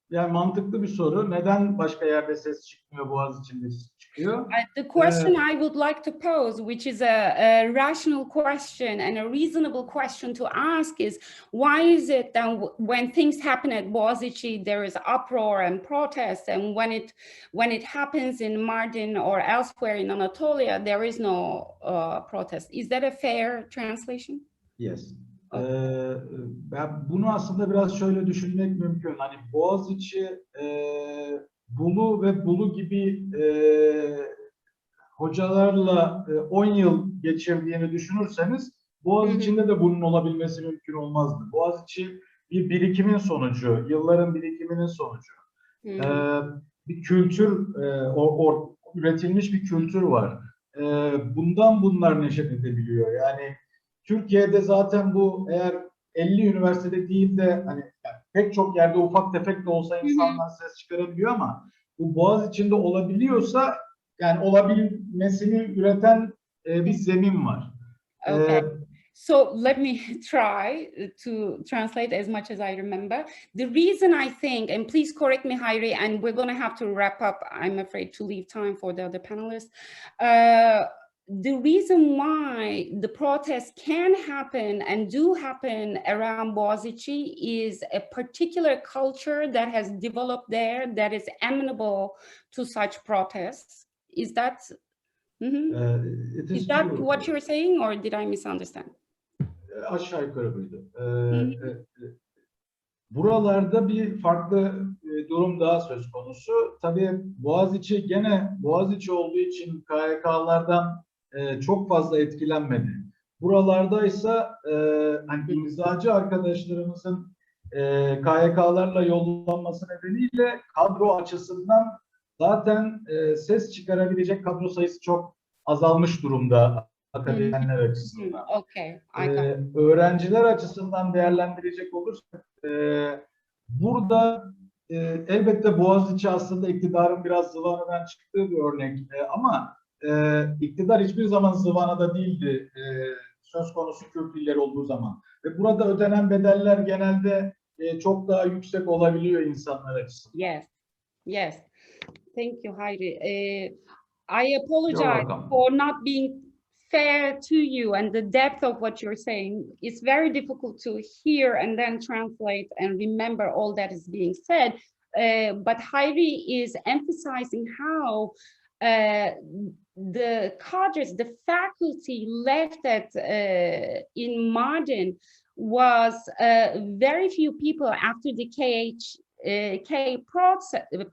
Yani mantıklı bir soru. Neden başka yerde ses çıkmıyor, Boğaziçi'nde çıkıyor? The question I would like to pose, which is a rational question and a reasonable question to ask, is why is it that when things happen at Bogazici, there is uproar and protest, and when it happens in Mardin or elsewhere in Anatolia, there is no protest? Is that a fair translation? Yes. Ben bunu aslında biraz şöyle düşünmek mümkün. Hani Boğaziçi Bulu ve Bulu gibi hocalarla 10 yıl geçirdiğini düşünürseniz Boğaziçi'nde de bunun olabilmesi mümkün olmazdı. Boğaziçi bir birikimin sonucu, yılların birikiminin sonucu. Bir kültür, üretilmiş bir kültür var. Bundan bunlar neşet edebiliyor. Yani Türkiye'de zaten bu eğer 50 üniversitede değil de hani yani pek çok yerde ufak tefek de olsa insanlar ses çıkarabiliyor ama bu Boğaziçi'nde olabiliyorsa yani olabilmesini üreten bir zemin var. Okay. So let me try to translate as much as I remember. The reason I think, and please correct me, Hayri, and we're going to have to wrap up, I'm afraid, to leave time for the other panelists. The reason why the protests can happen and do happen around Bogazici is a particular culture that has developed there that is amenable to such protests. Is that is that what you're saying, or did I misunderstand? Aşağı yukarı buydu. Buralarda bir farklı durum daha söz konusu. Tabii Boğaziçi gene Boğaziçi olduğu için KHK'lardan çok fazla etkilenmedi. Buralardaysa hani imzacı arkadaşlarımızın KHK'larla yollanması nedeniyle kadro açısından zaten ses çıkarabilecek kadro sayısı çok azalmış durumda akademisyenler açısından. Okay. Öğrenciler açısından değerlendirecek olursak burada elbette Boğaziçi aslında iktidarın biraz zıvanadan çıktığı bir örnek ama iktidar hiçbir zaman zıvanada değildi söz konusu Kürt illeri olduğu zaman. Ve burada ödenen bedeller genelde çok daha yüksek olabiliyor insanlar açısından. Yes, yes. Thank you, Hayri. I apologize for not being fair to you and the depth of what you're saying. It's very difficult to hear and then translate and remember all that is being said. But Hayri is emphasizing how the cadres, the faculty left at in Mardin was very few people after the KH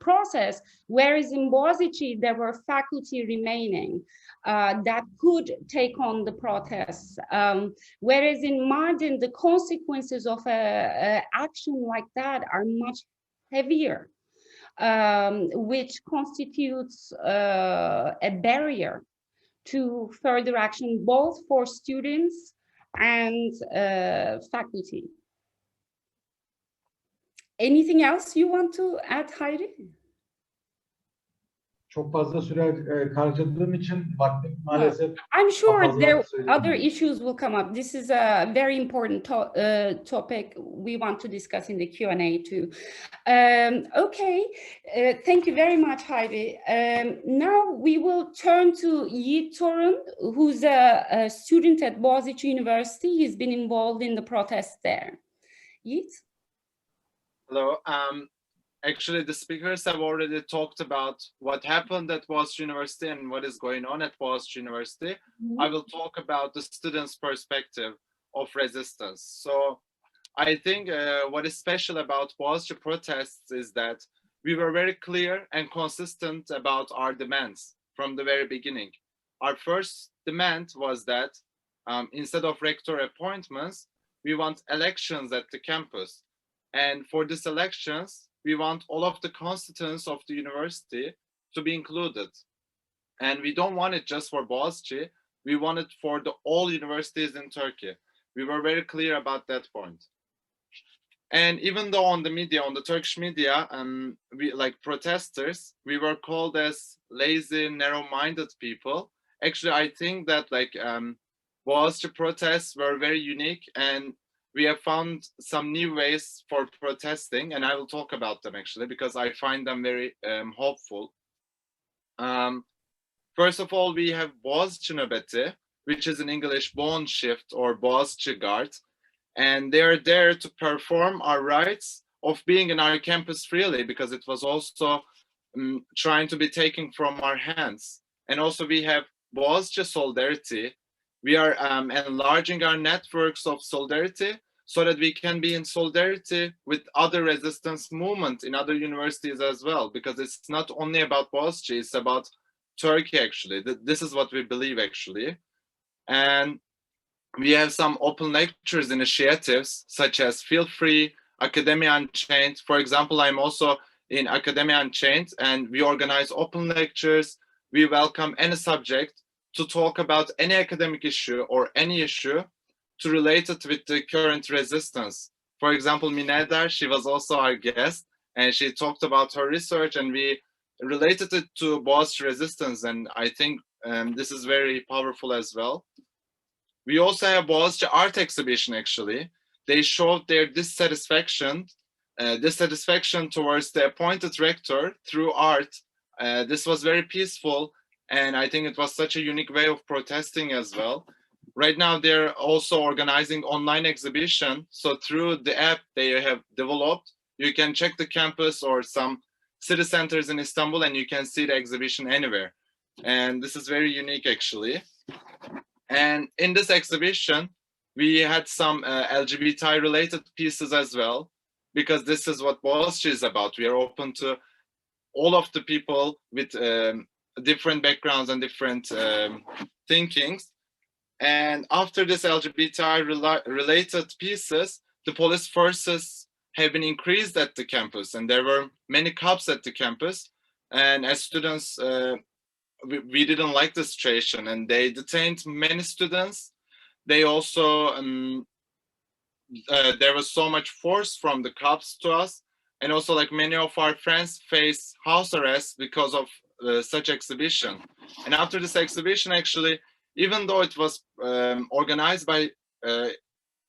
process, whereas in Bogazici there were faculty remaining that could take on the protests. Whereas in Mardin, the consequences of a action like that are much heavier, which constitutes a barrier to further action, both for students and faculty. Anything else you want to add, Hayri? Çok fazla süre harcadığım için vaktim maalesef. I'm sure there other issues will come up. This is a very important topic we want to discuss in the Q&A too. Okay, thank you very much, Hayri. Now we will turn to Yigit Torun, who's a student at Bogazici University. He's been involved in the protests there. Yigit? Hello. Actually, the speakers have already talked about what happened at Bogazici University and what is going on at Bogazici University. I will talk about the students' perspective of resistance. So I think what is special about Bogazici protests is that we were very clear and consistent about our demands from the very beginning. Our first demand was that instead of rector appointments, we want elections at the campus. And for these elections, we want all of the constituents of the university to be included. And we don't want it just for Bogazici, we want it for all universities in Turkey. We were very clear about that point. And even though on the media, on the Turkish media, we like protesters, we were called as lazy, narrow-minded people. Actually, I think that like Bogazici protests were very unique, and we have found some new ways for protesting, and I will talk about them actually because I find them very hopeful. First of all, we have Bogazici Nöbeti, which is in English bone shift or Bogazici Guard. And they're there to perform our rights of being in our campus freely, because it was also trying to be taken from our hands. And also we have Bogazici Solidarity. We are enlarging our networks of solidarity so that we can be in solidarity with other resistance movement in other universities as well, because it's not only about Bogazici, it's about Turkey actually. This is what we believe actually. And we have some open lectures initiatives such as Feel Free, Academy Unchained. For example, I'm also in Academy Unchained, and we organize open lectures. We welcome any subject to talk about any academic issue or any issue to relate it with the current resistance. For example, Eder, she was also our guest, and she talked about her research, and we related it to Bogazici resistance, and I think this is very powerful as well. We also have Bogazici art exhibition actually. They showed their dissatisfaction towards the appointed rector through art. This was very peaceful, and I think it was such a unique way of protesting as well. Right now, they're also organizing online exhibition. So through the app they have developed, you can check the campus or some city centers in Istanbul, and you can see the exhibition anywhere. And this is very unique actually. And in this exhibition, we had some LGBT related pieces as well, because this is what Bogazici is about. We are open to all of the people with different backgrounds and different thinkings. And after this LGBT related pieces, the police forces have been increased at the campus, and there were many cops at the campus. And as students, we didn't like the situation, and they detained many students. They also, there was so much force from the cops to us, and also like many of our friends face house arrest because of such exhibition. And after this exhibition, actually, even though it was organized by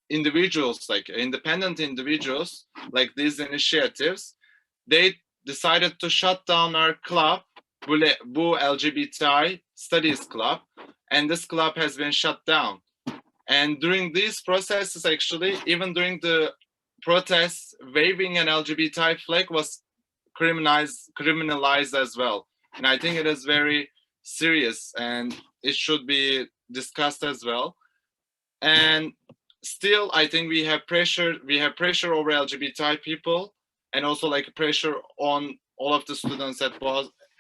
individuals, like independent individuals, like these initiatives, they decided to shut down our club, Bu LGBTI Studies Club, and this club has been shut down. And during these processes, actually, even during the protests, waving an LGBTI flag was criminalized as well. And I think it is very serious, and it should be discussed as well. And still, I think we have pressure over LGBTI people, and also like pressure on all of the students at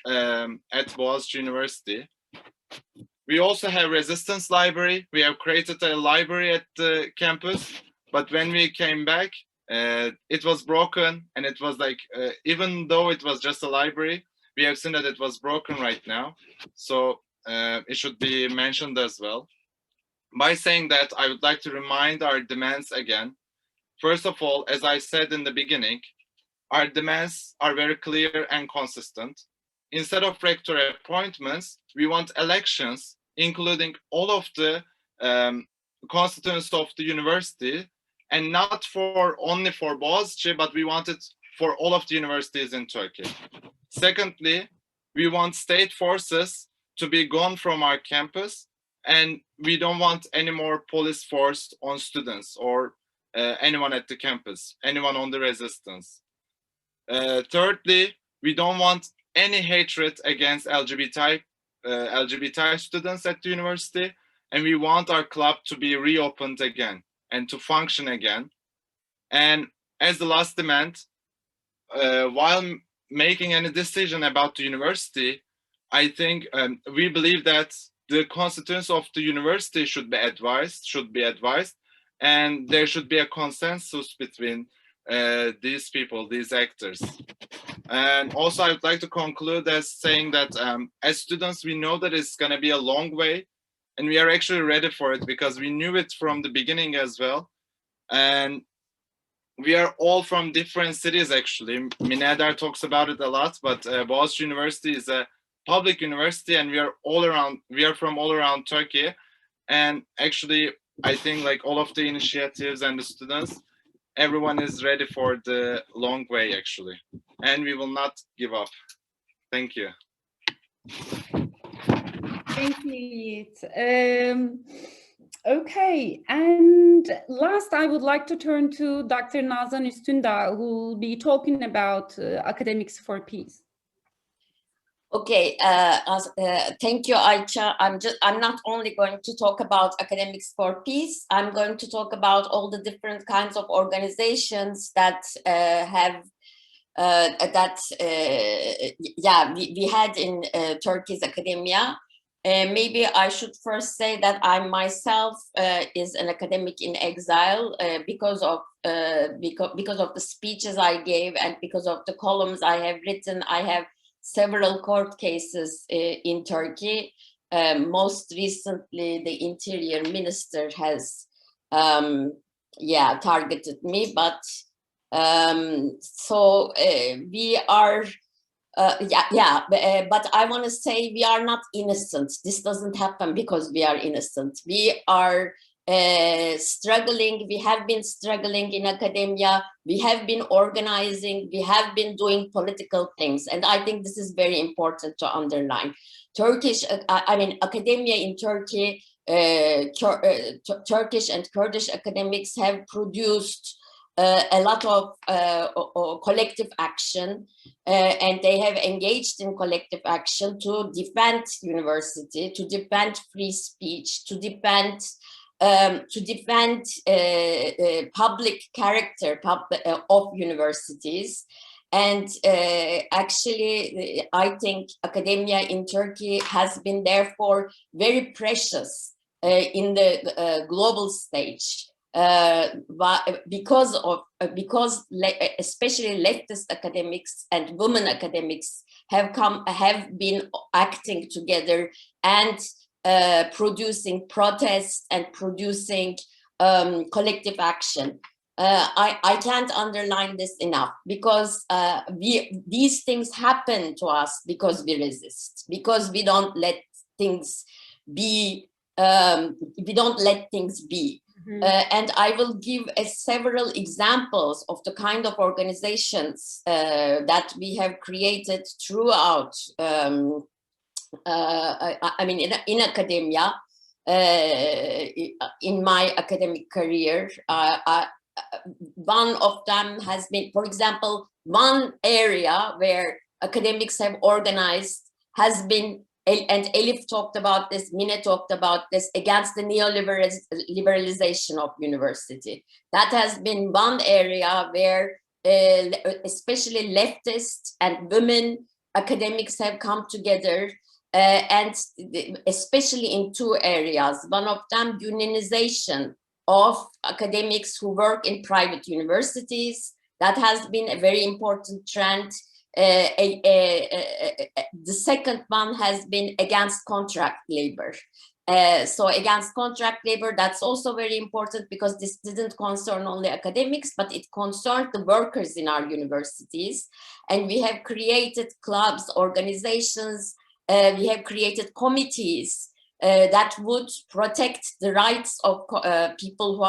Bogazici University. We also have resistance library. We have created a library at the campus, but when we came back, it was broken, and it was like, even though it was just a library, we have seen that it was broken right now. So it should be mentioned as well. By saying that, I would like to remind our demands again. First of all, as I said in the beginning, our demands are very clear and consistent. Instead of rector appointments, we want elections, including all of the constituents of the university, and not only for Bogazici, but we want it for all of the universities in Turkey. Secondly, we want state forces to be gone from our campus, and we don't want any more police force on students or anyone at the campus, anyone on the resistance. Thirdly, we don't want any hatred against LGBTI students at the university, and we want our club to be reopened again and to function again. And as the last demand, while making any decision about the university, I think we believe that the constituents of the university should be advised, and there should be a consensus between these people, these actors. And also, I would like to conclude as saying that as students, we know that it's going to be a long way, and we are actually ready for it because we knew it from the beginning as well. And we are all from different cities, actually. Eder talks about it a lot, but Bogazici University is a public university, and we are from all around Turkey. And actually, I think like all of the initiatives and the students, everyone is ready for the long way, actually. And we will not give up. Thank you. Thank you, Yigit. Okay, and last I would like to turn to Dr. Nazan Ustundag, who will be talking about academics for peace. Okay, thank you, Ayça. I'm not only going to talk about academics for peace. I'm going to talk about all the different kinds of organizations that we had in Turkey's academia. Maybe I should first say that I myself is an academic in exile because of the speeches I gave and because of the columns I have written. I have several court cases in Turkey. Most recently, the interior minister has targeted me, but we are but I want to say we are not innocent. This doesn't happen because we are innocent. We are struggling. We have been struggling in academia. We have been organizing. We have been doing political things. And I think this is very important to underline. Academia in Turkey, Turkish and Kurdish academics have produced a lot of collective action, and they have engaged in collective action to defend university, to defend free speech, to defend public character of universities. And actually, I think academia in Turkey has been therefore very precious in the global stage. Because especially leftist academics and women academics have been acting together and producing protests and producing collective action. I can't underline this enough because these things happen to us because we resist, because we don't let things be. We don't let things be. And I will give several examples of the kind of organizations that we have created throughout, in academia, in my academic career. One of them has been, for example, one area where academics have organized has been, and Elif talked about this, Mine talked about this, against the neoliberalization of university. That has been one area where especially leftists and women academics have come together, and especially in two areas. One of them, unionization of academics who work in private universities. That has been a very important trend. The second one has been against contract labor. So against contract labor, that's also very important because this didn't concern only academics, but it concerned the workers in our universities. And we have created clubs, organizations, we have created committees that would protect the rights of people who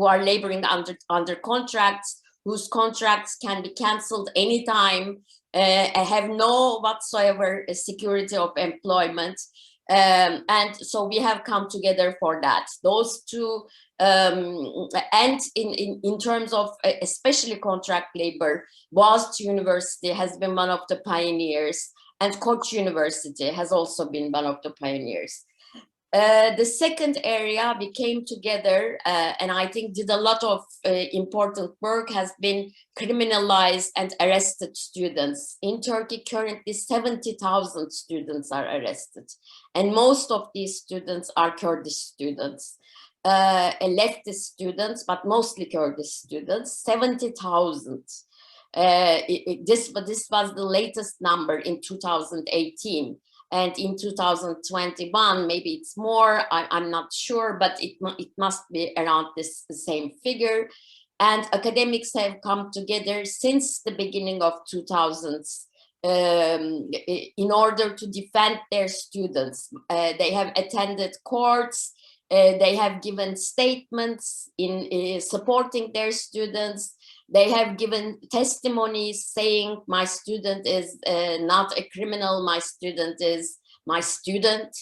are laboring under contracts, whose contracts can be cancelled anytime, have no whatsoever security of employment. And so we have come together for that. Those two, and in terms of especially contract labor, Bogazici University has been one of the pioneers, and Koç University has also been one of the pioneers. The second area we came together and I think did a lot of important work has been criminalized and arrested students. In Turkey, currently 70,000 students are arrested. And most of these students are Kurdish students, leftist students, but mostly Kurdish students, 70,000. This was the latest number in 2018. And in 2021, maybe it's more, I'm not sure, but it must be around this same figure. And academics have come together since the beginning of 2000s in order to defend their students. They have attended courts, they have given statements in supporting their students. They have given testimonies saying my student is not a criminal, my student is my student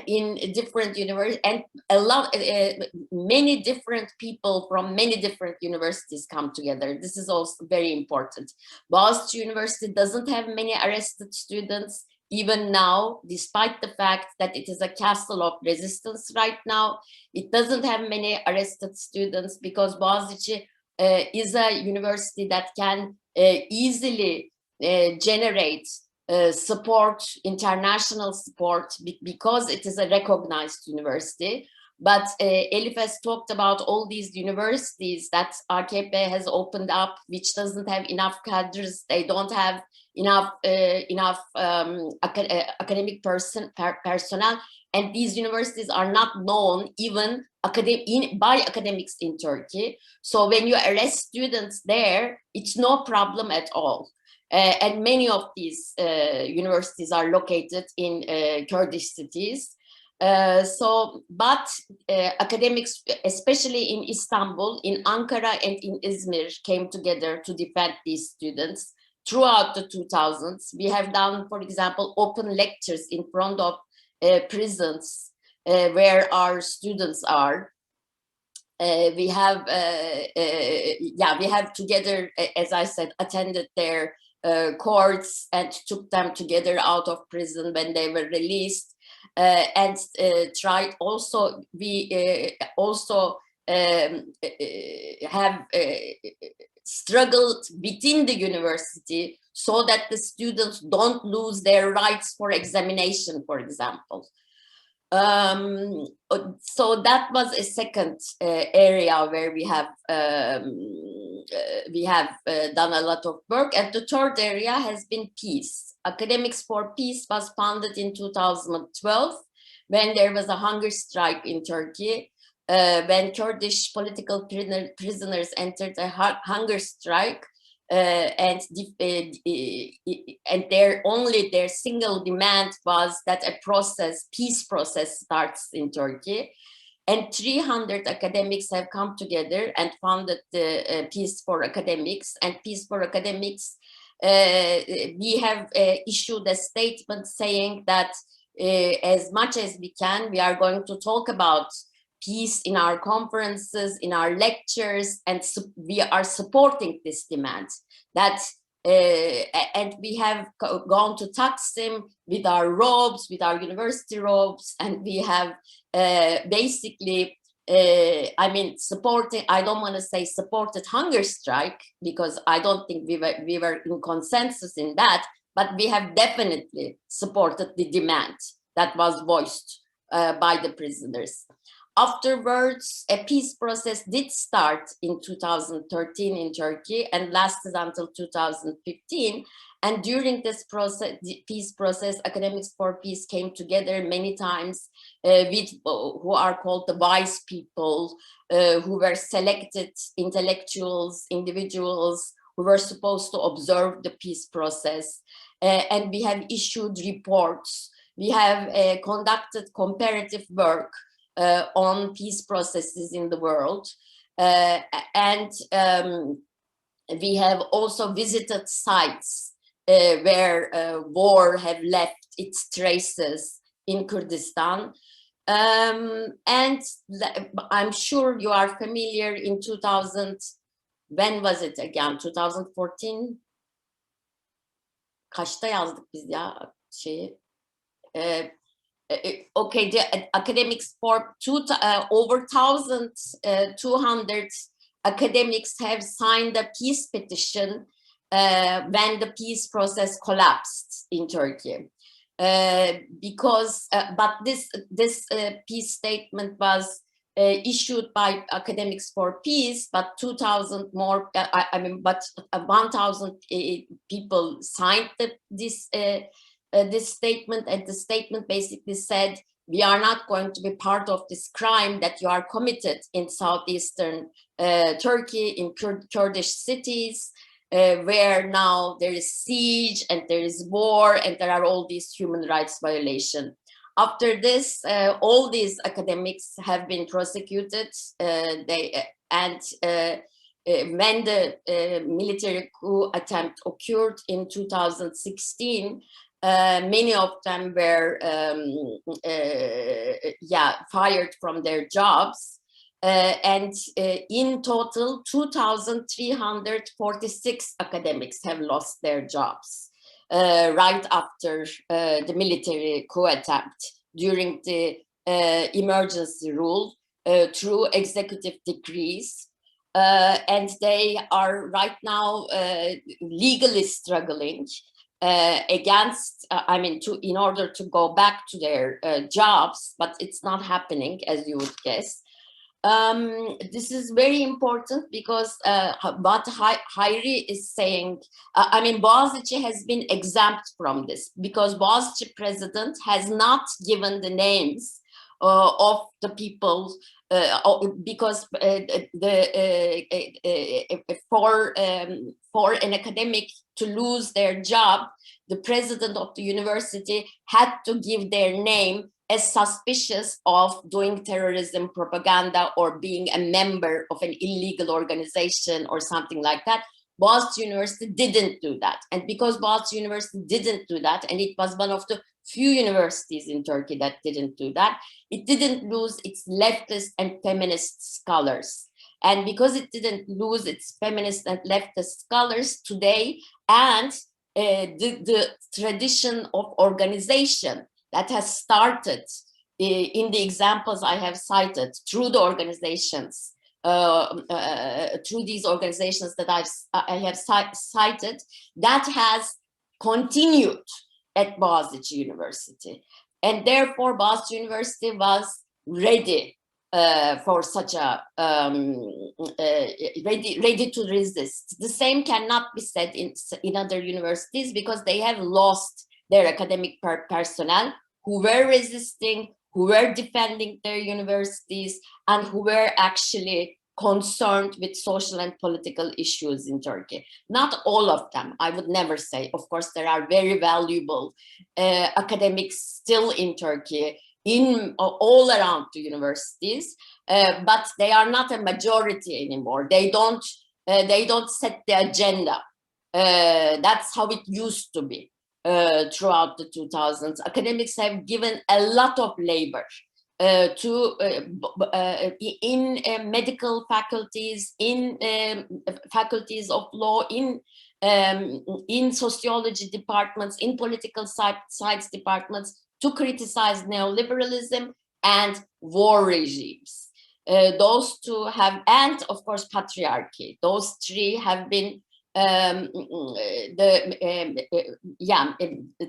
in different universities, and many different people from many different universities come together. This is also very important. Bogazici University doesn't have many arrested students even now, despite the fact that it is a castle of resistance right now. It doesn't have many arrested students because Bogazici is a university that can easily generate support, international support, because it is a recognized university. But Elif has talked about all these universities that AKP has opened up, which doesn't have enough cadres. They don't have enough academic personnel. And these universities are not known even by academics in Turkey. So when you arrest students there, it's no problem at all. And many of these universities are located in Kurdish cities. But academics, especially in Istanbul, in Ankara and in Izmir, came together to defend these students throughout the 2000s. We have done, for example, open lectures in front of prisons where our students are. We have together, as I said, attended their courts and took them together out of prison when they were released, and tried also. We also have struggled within the university so that the students don't lose their rights for examination, for example. So that was a second area where we have done a lot of work. And the third area has been peace. Academics for Peace was founded in 2012 when there was a hunger strike in Turkey. When Kurdish political prisoners entered a hunger strike, and their single demand was that a peace process starts in Turkey. And 300 academics have come together and founded the Peace for Academics. And Peace for Academics, we have issued a statement saying that as much as we can, we are going to talk about peace in our conferences, in our lectures, and we are supporting this demand. And we have gone to Taksim with our robes, with our university robes, and we have basically, supporting, I don't want to say supported hunger strike, because I don't think we were in consensus in that, but we have definitely supported the demand that was voiced by the prisoners. Afterwards, a peace process did start in 2013 in Turkey and lasted until 2015. And during this process, the peace process, Academics for Peace came together many times with who are called the wise people, who were selected intellectuals, individuals who were supposed to observe the peace process. And we have issued reports. We have conducted comparative work on peace processes in the world. And we have also visited sites where war have left its traces in Kurdistan. And I'm sure you are familiar in 2000, when was it again? 2014? Kaçta yazdık biz ya şeyi? okay, the academics for over 1,200 academics have signed a peace petition when the peace process collapsed in Turkey. But this peace statement was issued by Academics for Peace, but 2,000 more, 1,000 people signed this statement, and the statement basically said, we are not going to be part of this crime that you are committed in southeastern Turkey, in Kurdish cities, where now there is siege and there is war and there are all these human rights violations. After this, all these academics have been prosecuted. When the military coup attempt occurred in 2016, many of them were fired from their jobs. In total, 2,346 academics have lost their jobs right after the military coup attempt during the emergency rule through executive decrees. And they are right now legally struggling against, in order to go back to their jobs, but it's not happening, as you would guess. This is very important because what Hayri is saying, Bogazici has been exempt from this because Bogazici president has not given the names of the people because for an academic to lose their job, the president of the university had to give their name as suspicious of doing terrorism propaganda or being a member of an illegal organization or something like that. Bogazici University didn't do that. And because Bogazici University didn't do that, and it was one of the few universities in Turkey that didn't do that, it didn't lose its leftist and feminist scholars. And because it didn't lose its feminist and leftist scholars today, and the tradition of organization that has started in the examples I have cited through the organizations, through these organizations that I have cited, that has continued at Bogazici University. And therefore, Bogazici University was ready for such a, ready to resist. The same cannot be said in other universities because they have lost their academic personnel who were resisting, who were defending their universities, and who were actually concerned with social and political issues in Turkey. Not all of them, I would never say. Of course, there are very valuable academics still in Turkey, all around the universities, but they are not a majority anymore. They don't set the agenda. That's how it used to be. Throughout the 2000s, academics have given a lot of labor in medical faculties, in faculties of law, in sociology departments, in political science departments, to criticize neoliberalism and war regimes. Those two have, and of course patriarchy. Those three have been the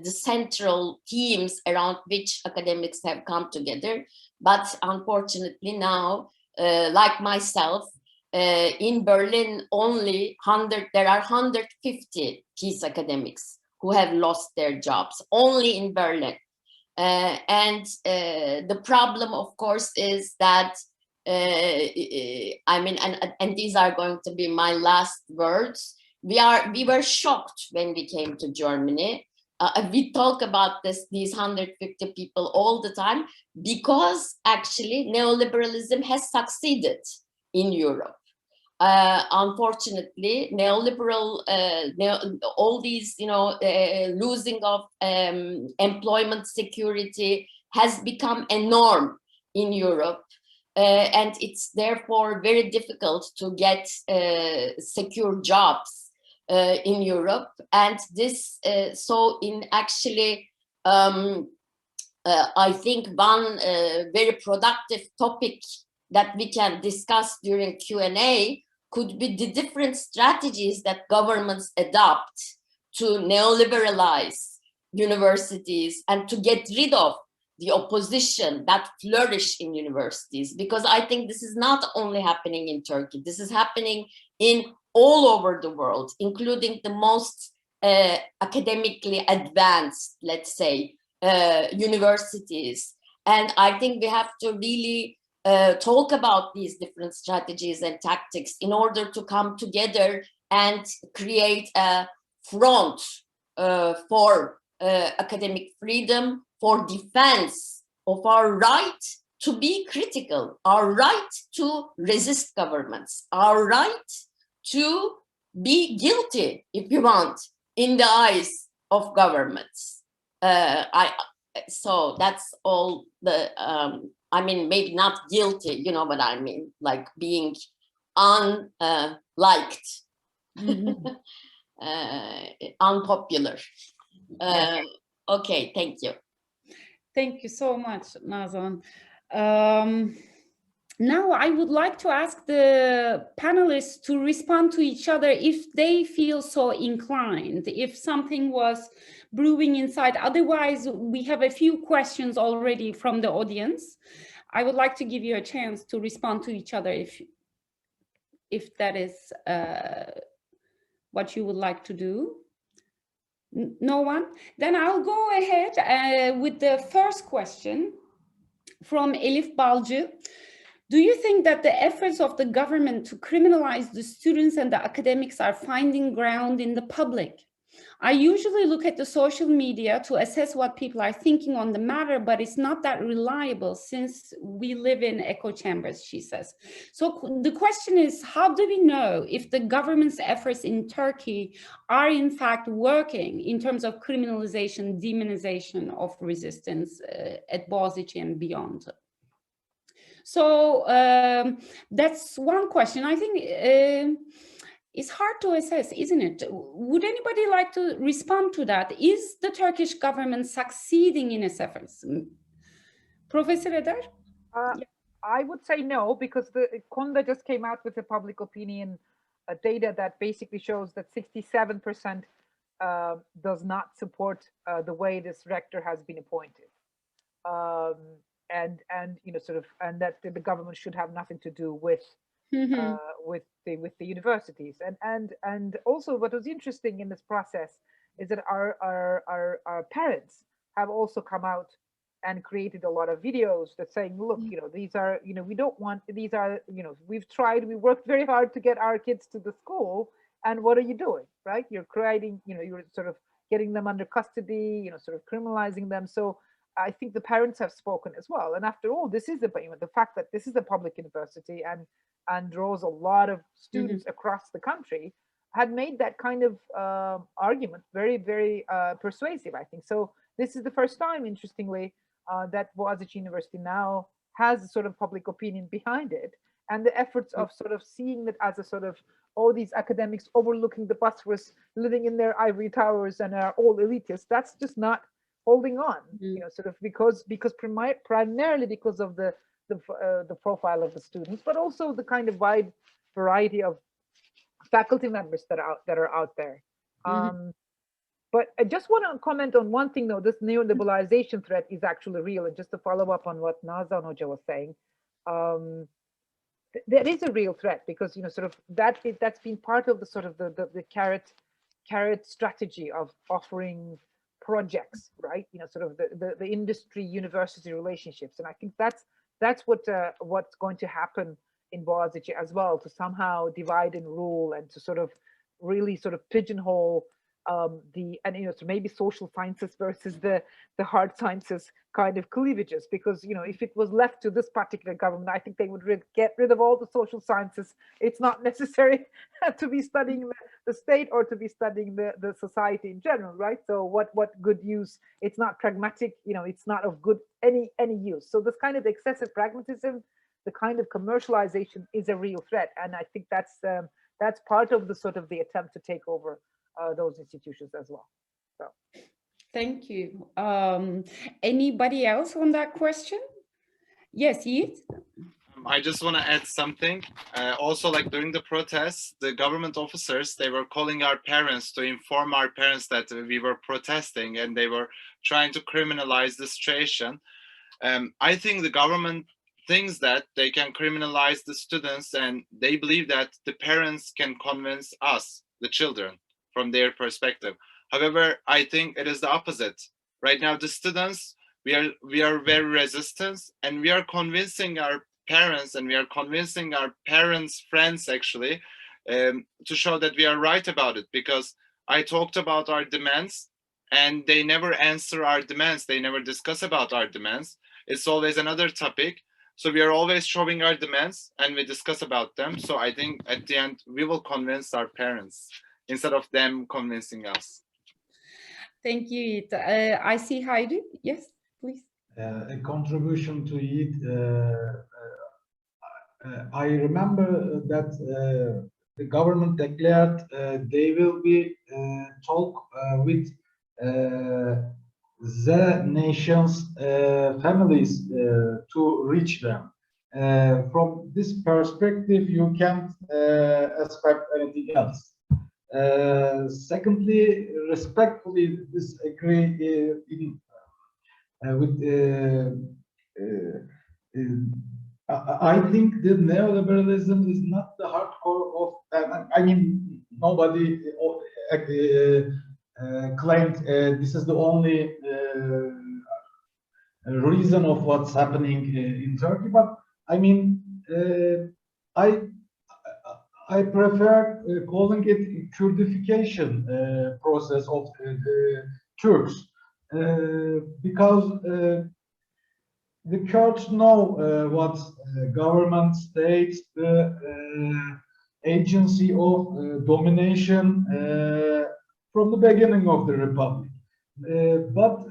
central themes around which academics have come together. But unfortunately now, like myself, in Berlin only there are 150 peace academics who have lost their jobs, only in Berlin. And the problem, of course, is that and these are going to be my last words. We were shocked when we came to Germany. We talk about these 150 people all the time because actually neoliberalism has succeeded in Europe. Unfortunately, all these, losing of employment security has become a norm in Europe. And it's therefore very difficult to get secure jobs in Europe. And this, so in actually I think one very productive topic that we can discuss during Q&A could be the different strategies that governments adopt to neoliberalize universities and to get rid of the opposition that flourish in universities. Because I think this is not only happening in Turkey, this is happening in all over the world, including the most academically advanced, let's say, universities. And I think we have to really talk about these different strategies and tactics in order to come together and create a front for academic freedom, for defense of our right to be critical, our right to resist governments, our right to be guilty, if you want, in the eyes of governments. So that's all the, I mean, maybe not guilty, you know what I mean, like being unliked, unpopular. Okay, thank you. Thank you so much, Nazan. Now I would like to ask the panelists to respond to each other if they feel so inclined, if something was brewing inside. Otherwise, we have a few questions already from the audience. I would like to give you a chance to respond to each other if that is what you would like to do. No one? Then I'll go ahead with the first question from Elif Babul. Do you think that the efforts of the government to criminalize the students and the academics are finding ground in the public? I usually look at the social media to assess what people are thinking on the matter, but it's not that reliable since we live in echo chambers, she says. So the question is, how do we know if the government's efforts in Turkey are in fact working in terms of criminalization, demonization of resistance at Bogazici and beyond? So that's one question. I think it's hard to assess, isn't it? Would anybody like to respond to that? Is the Turkish government succeeding in its efforts? Professor Eder? I would say no, because the Konda just came out with a public opinion data that basically shows that 67% does not support the way this rector has been appointed. And you know, sort of, and that the government should have nothing to do with the universities. And also, what was interesting in this process is that our parents have also come out and created a lot of videos that saying, look, you know, these are, you know, we don't want, these are, you know, we've tried, we worked very hard to get our kids to the school, and what are you doing, right? You're creating, you know, you're sort of getting them under custody, you know, sort of criminalizing them. So I think the parents have spoken as well. And after all, this is the fact that this is a public university and draws a lot of students across the country had made that kind of argument very, very persuasive, I think. So this is the first time, interestingly, that Bogazici University now has a sort of public opinion behind it. And the efforts of sort of seeing that as a sort of, all these academics overlooking the Bosphorus, living in their ivory towers and are all elitists, that's just not holding on, you know, sort of because primarily because of the profile of the students, but also the kind of wide variety of faculty members that are out there. But I just want to comment on one thing, though. This neoliberalization threat is actually real, and just to follow up on what Nazan Hoca was saying, there is a real threat, because, you know, sort of that's been part of the sort of the carrot strategy of offering projects, right? You know, sort of the industry university relationships, and I think that's what's going to happen in Bogazici as well, to somehow divide and rule, and to sort of really sort of pigeonhole you know, so maybe social sciences versus the hard sciences kind of cleavages, because, you know, if it was left to this particular government, I think they would get rid of all the social sciences. It's not necessary to be studying the state or to be studying the society in general, right? So what good use? It's not pragmatic, you know, it's not of good any use. So this kind of excessive pragmatism, the kind of commercialization, is a real threat, and I think that's part of the sort of the attempt to take over those institutions as well. So Thank you. Anybody else on that question? Yes, Yigit? I just want to add something. Also, like during the protests, the government officers, they were calling our parents to inform our parents that we were protesting, and they were trying to criminalize the situation. I think the government thinks that they can criminalize the students, and they believe that the parents can convince us, the children, from their perspective. However, I think it is the opposite. Right now, the students, we are very resistant, and we are convincing our parents, and we are convincing our parents' friends actually, to show that we are right about it, because I talked about our demands and they never answer our demands. They never discuss about our demands. It's always another topic. So we are always showing our demands and we discuss about them. So I think at the end, we will convince our parents instead of them convincing us. Thank you, Yigit. I see Hayri. Yes, please. A contribution to it. I remember that the government declared they will be talk with the nation's families to reach them. From this perspective, you can't expect anything else. Secondly, respectfully disagree with I think the neoliberalism is not the hardcore of, I mean, nobody claimed this is the only reason of what's happening in Turkey, but I mean, I prefer calling it Kurdification process of the Turks, because the Kurds know what government, states, the agency of domination from the beginning of the republic. But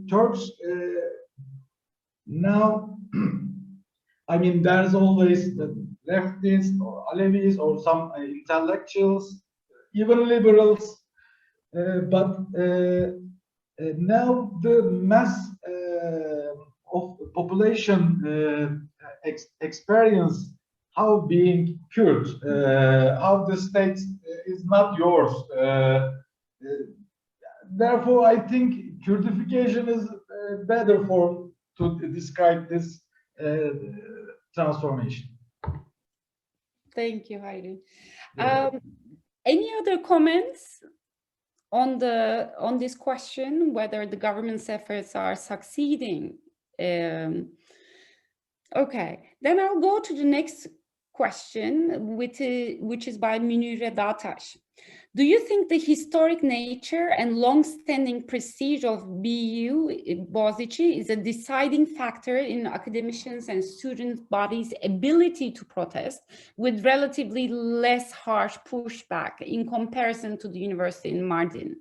Turks now, I mean, there's always the leftists or Alevis or some intellectuals, even liberals, but now the mass of population experience how being Kurd, how the state is not yours. Therefore, I think Kurdification is a better form to describe this transformation. Thank you, Hayri. Any other comments on this question, whether the government's efforts are succeeding? Okay, then I'll go to the next question, which is by Münire Dağtaş. Do you think the historic nature and long-standing prestige of BU Bogazici is a deciding factor in academicians and student bodies' ability to protest with relatively less harsh pushback in comparison to the university in Mardin?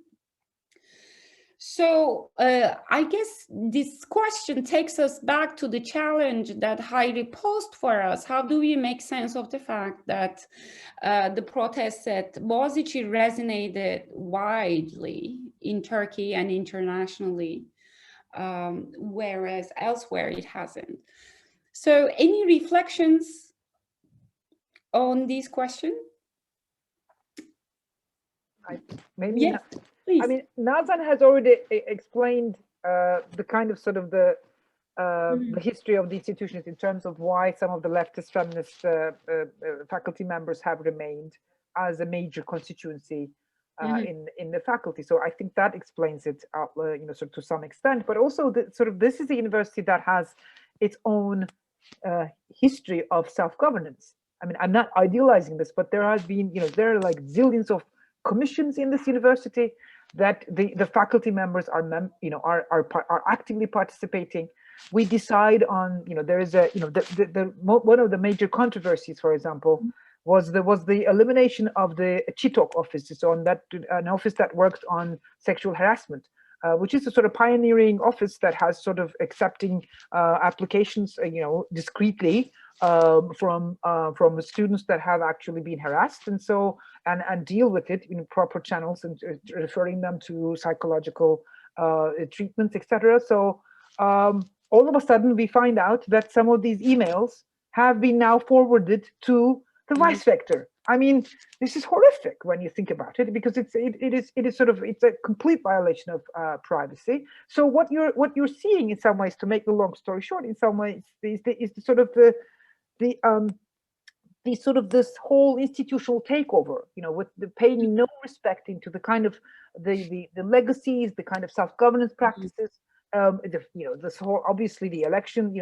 So I guess this question takes us back to the challenge that Hayri posed for us. How do we make sense of the fact that the protests at Bogazici resonated widely in Turkey and internationally, whereas elsewhere it hasn't? So any reflections on this question? Maybe. Yes. Please. I mean, Nazan has already explained the kind of sort of the history of the institutions in terms of why some of the leftist feminist faculty members have remained as a major constituency in the faculty. So I think that explains it, you know, sort of to some extent. But also, this is a university that has its own history of self-governance. I mean, I'm not idealizing this, but there has been, you know, there are like zillions of commissions in this university that the faculty members are actively participating. We decide on, you know, there is a, you know, one of the major controversies, for example, was the elimination of the CHITOK office, so on that an office that works on sexual harassment, which is a sort of pioneering office that has sort of accepting applications, you know, discreetly from students that have actually been harassed, and so and deal with it in proper channels and referring them to psychological treatments, etc. So all of a sudden we find out that some of these emails have been now forwarded to the vice rector. I mean, this is horrific when you think about it, because it is sort of, it's a complete violation of privacy. So what you're seeing in some ways, to make the long story short, in some ways is this whole institutional takeover, with the paying no respect into the kind of the legacies, the kind of self-governance practices. This whole, obviously the election,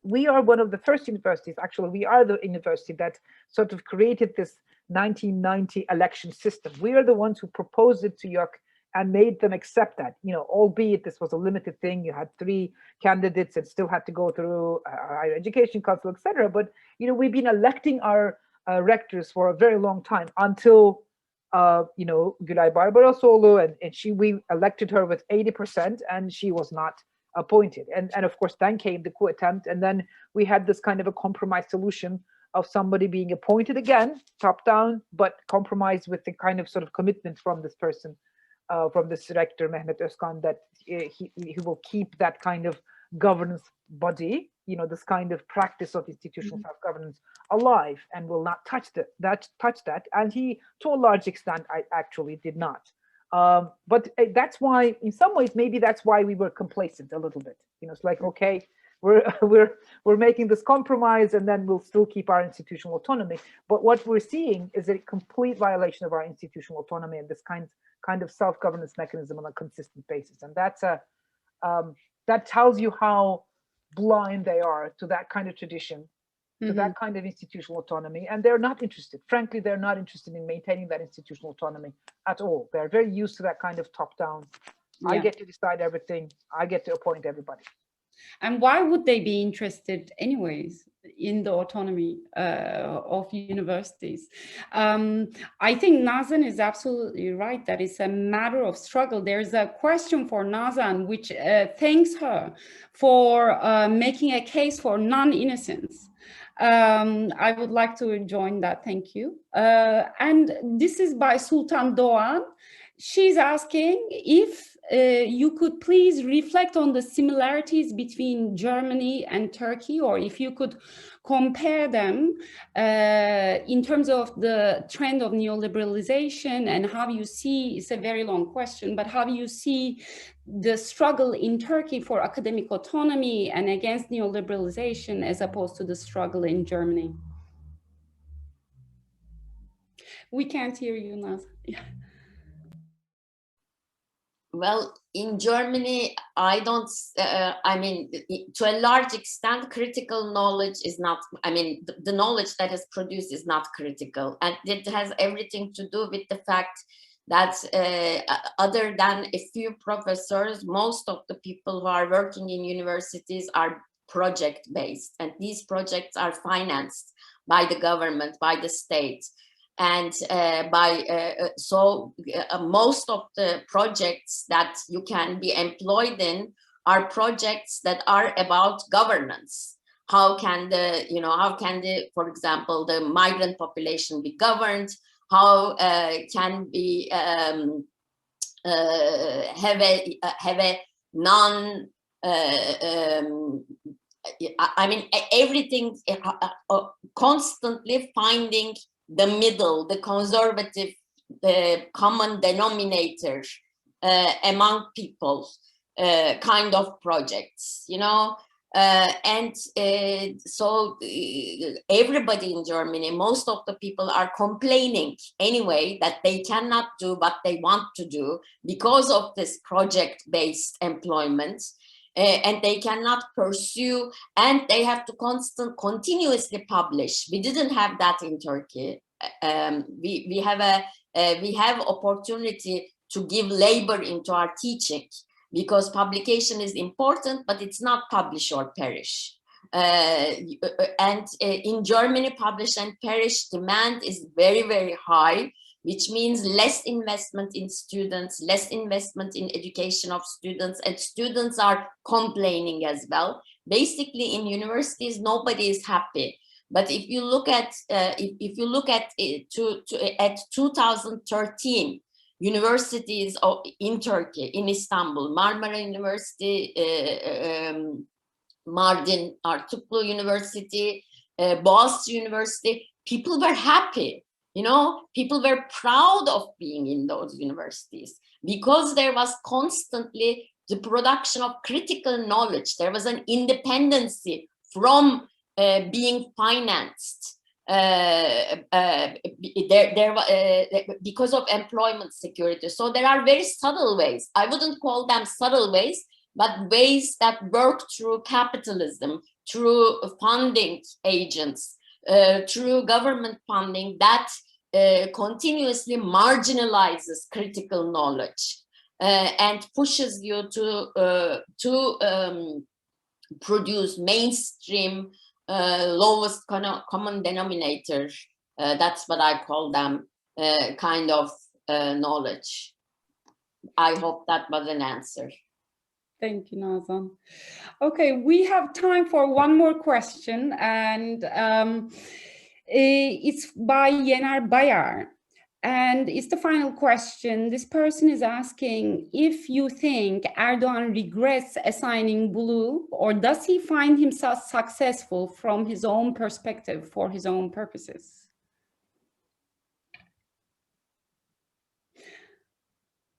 we are one of the first universities, actually we are the university that sort of created this 1990 election system. We are the ones who proposed it to York and made them accept that, albeit this was a limited thing. You had 3 candidates and still had to go through higher education council, etc. But, we've been electing our rectors for a very long time until Gülay Barbarasoğlu, and we elected her with 80%, and she was not appointed. And of course, then came the coup attempt, and then we had this kind of a compromise solution of somebody being appointed again, top down, but compromised with the kind of sort of commitment from this person, from this rector Mehmet Özkan, that he will keep that kind of governance body, this kind of practice of institutional self-governance alive, and will not touch that. And he, to a large extent, I actually did not. But that's why, in some ways, maybe that's why we were complacent a little bit. It's like, okay, we're making this compromise, and then we'll still keep our institutional autonomy. But what we're seeing is a complete violation of our institutional autonomy and this kind of self-governance mechanism on a consistent basis. And that's that tells you how blind they are to that kind of tradition, to that kind of institutional autonomy. And they're not interested. Frankly, they're not interested in maintaining that institutional autonomy at all. They're very used to that kind of top-down. I get to decide everything. I get to appoint everybody. And why would they be interested anyways in the autonomy of universities? I think Nazan is absolutely right that it's a matter of struggle. There's a question for Nazan, which thanks her for making a case for non-innocence. I would like to join that, thank you. And this is by Sultan Doğan. She's asking if you could please reflect on the similarities between Germany and Turkey, or if you could compare them in terms of the trend of neoliberalization, and how you see, it's a very long question, but how you see the struggle in Turkey for academic autonomy and against neoliberalization as opposed to the struggle in Germany. We can't hear you, Naz. Well, in Germany, I mean, to a large extent, critical knowledge is not, the knowledge that is produced is not critical. And it has everything to do with the fact that other than a few professors, most of the people who are working in universities are project-based. And these projects are financed by the government, by the state. And most of the projects that you can be employed in are projects that are about governance. How can for example, the migrant population be governed? How can we have a non? Everything constantly finding the middle, the conservative, the common denominator among people, kind of projects, so everybody in Germany, most of the people are complaining anyway that they cannot do what they want to do because of this project-based employment. And they cannot pursue, and they have to continuously publish. We didn't have that in Turkey. We have opportunity to give labor into our teaching, because publication is important, but it's not publish or perish. And in Germany, publish and perish demand is very, very high, which means less investment in students, less investment in education of students, and students are complaining as well. Basically, in universities, nobody is happy. But if you look at 2013, universities in Turkey, in Istanbul, Marmara University, Mardin, Artuklu University, Bogazici University, people were happy. You know, people were proud of being in those universities because there was constantly the production of critical knowledge. There was an independency from being financed because of employment security. So there are very subtle ways. I wouldn't call them subtle ways, but ways that work through capitalism, through funding agents, through government funding that continuously marginalizes critical knowledge and pushes you to produce mainstream lowest common denominator. That's what I call them, kind of knowledge. I hope that was an answer. Thank you, Nazan. Okay, we have time for one more question, and it's by Yener Bayar. And it's the final question. This person is asking if you think Erdogan regrets assigning blue, or does he find himself successful from his own perspective for his own purposes?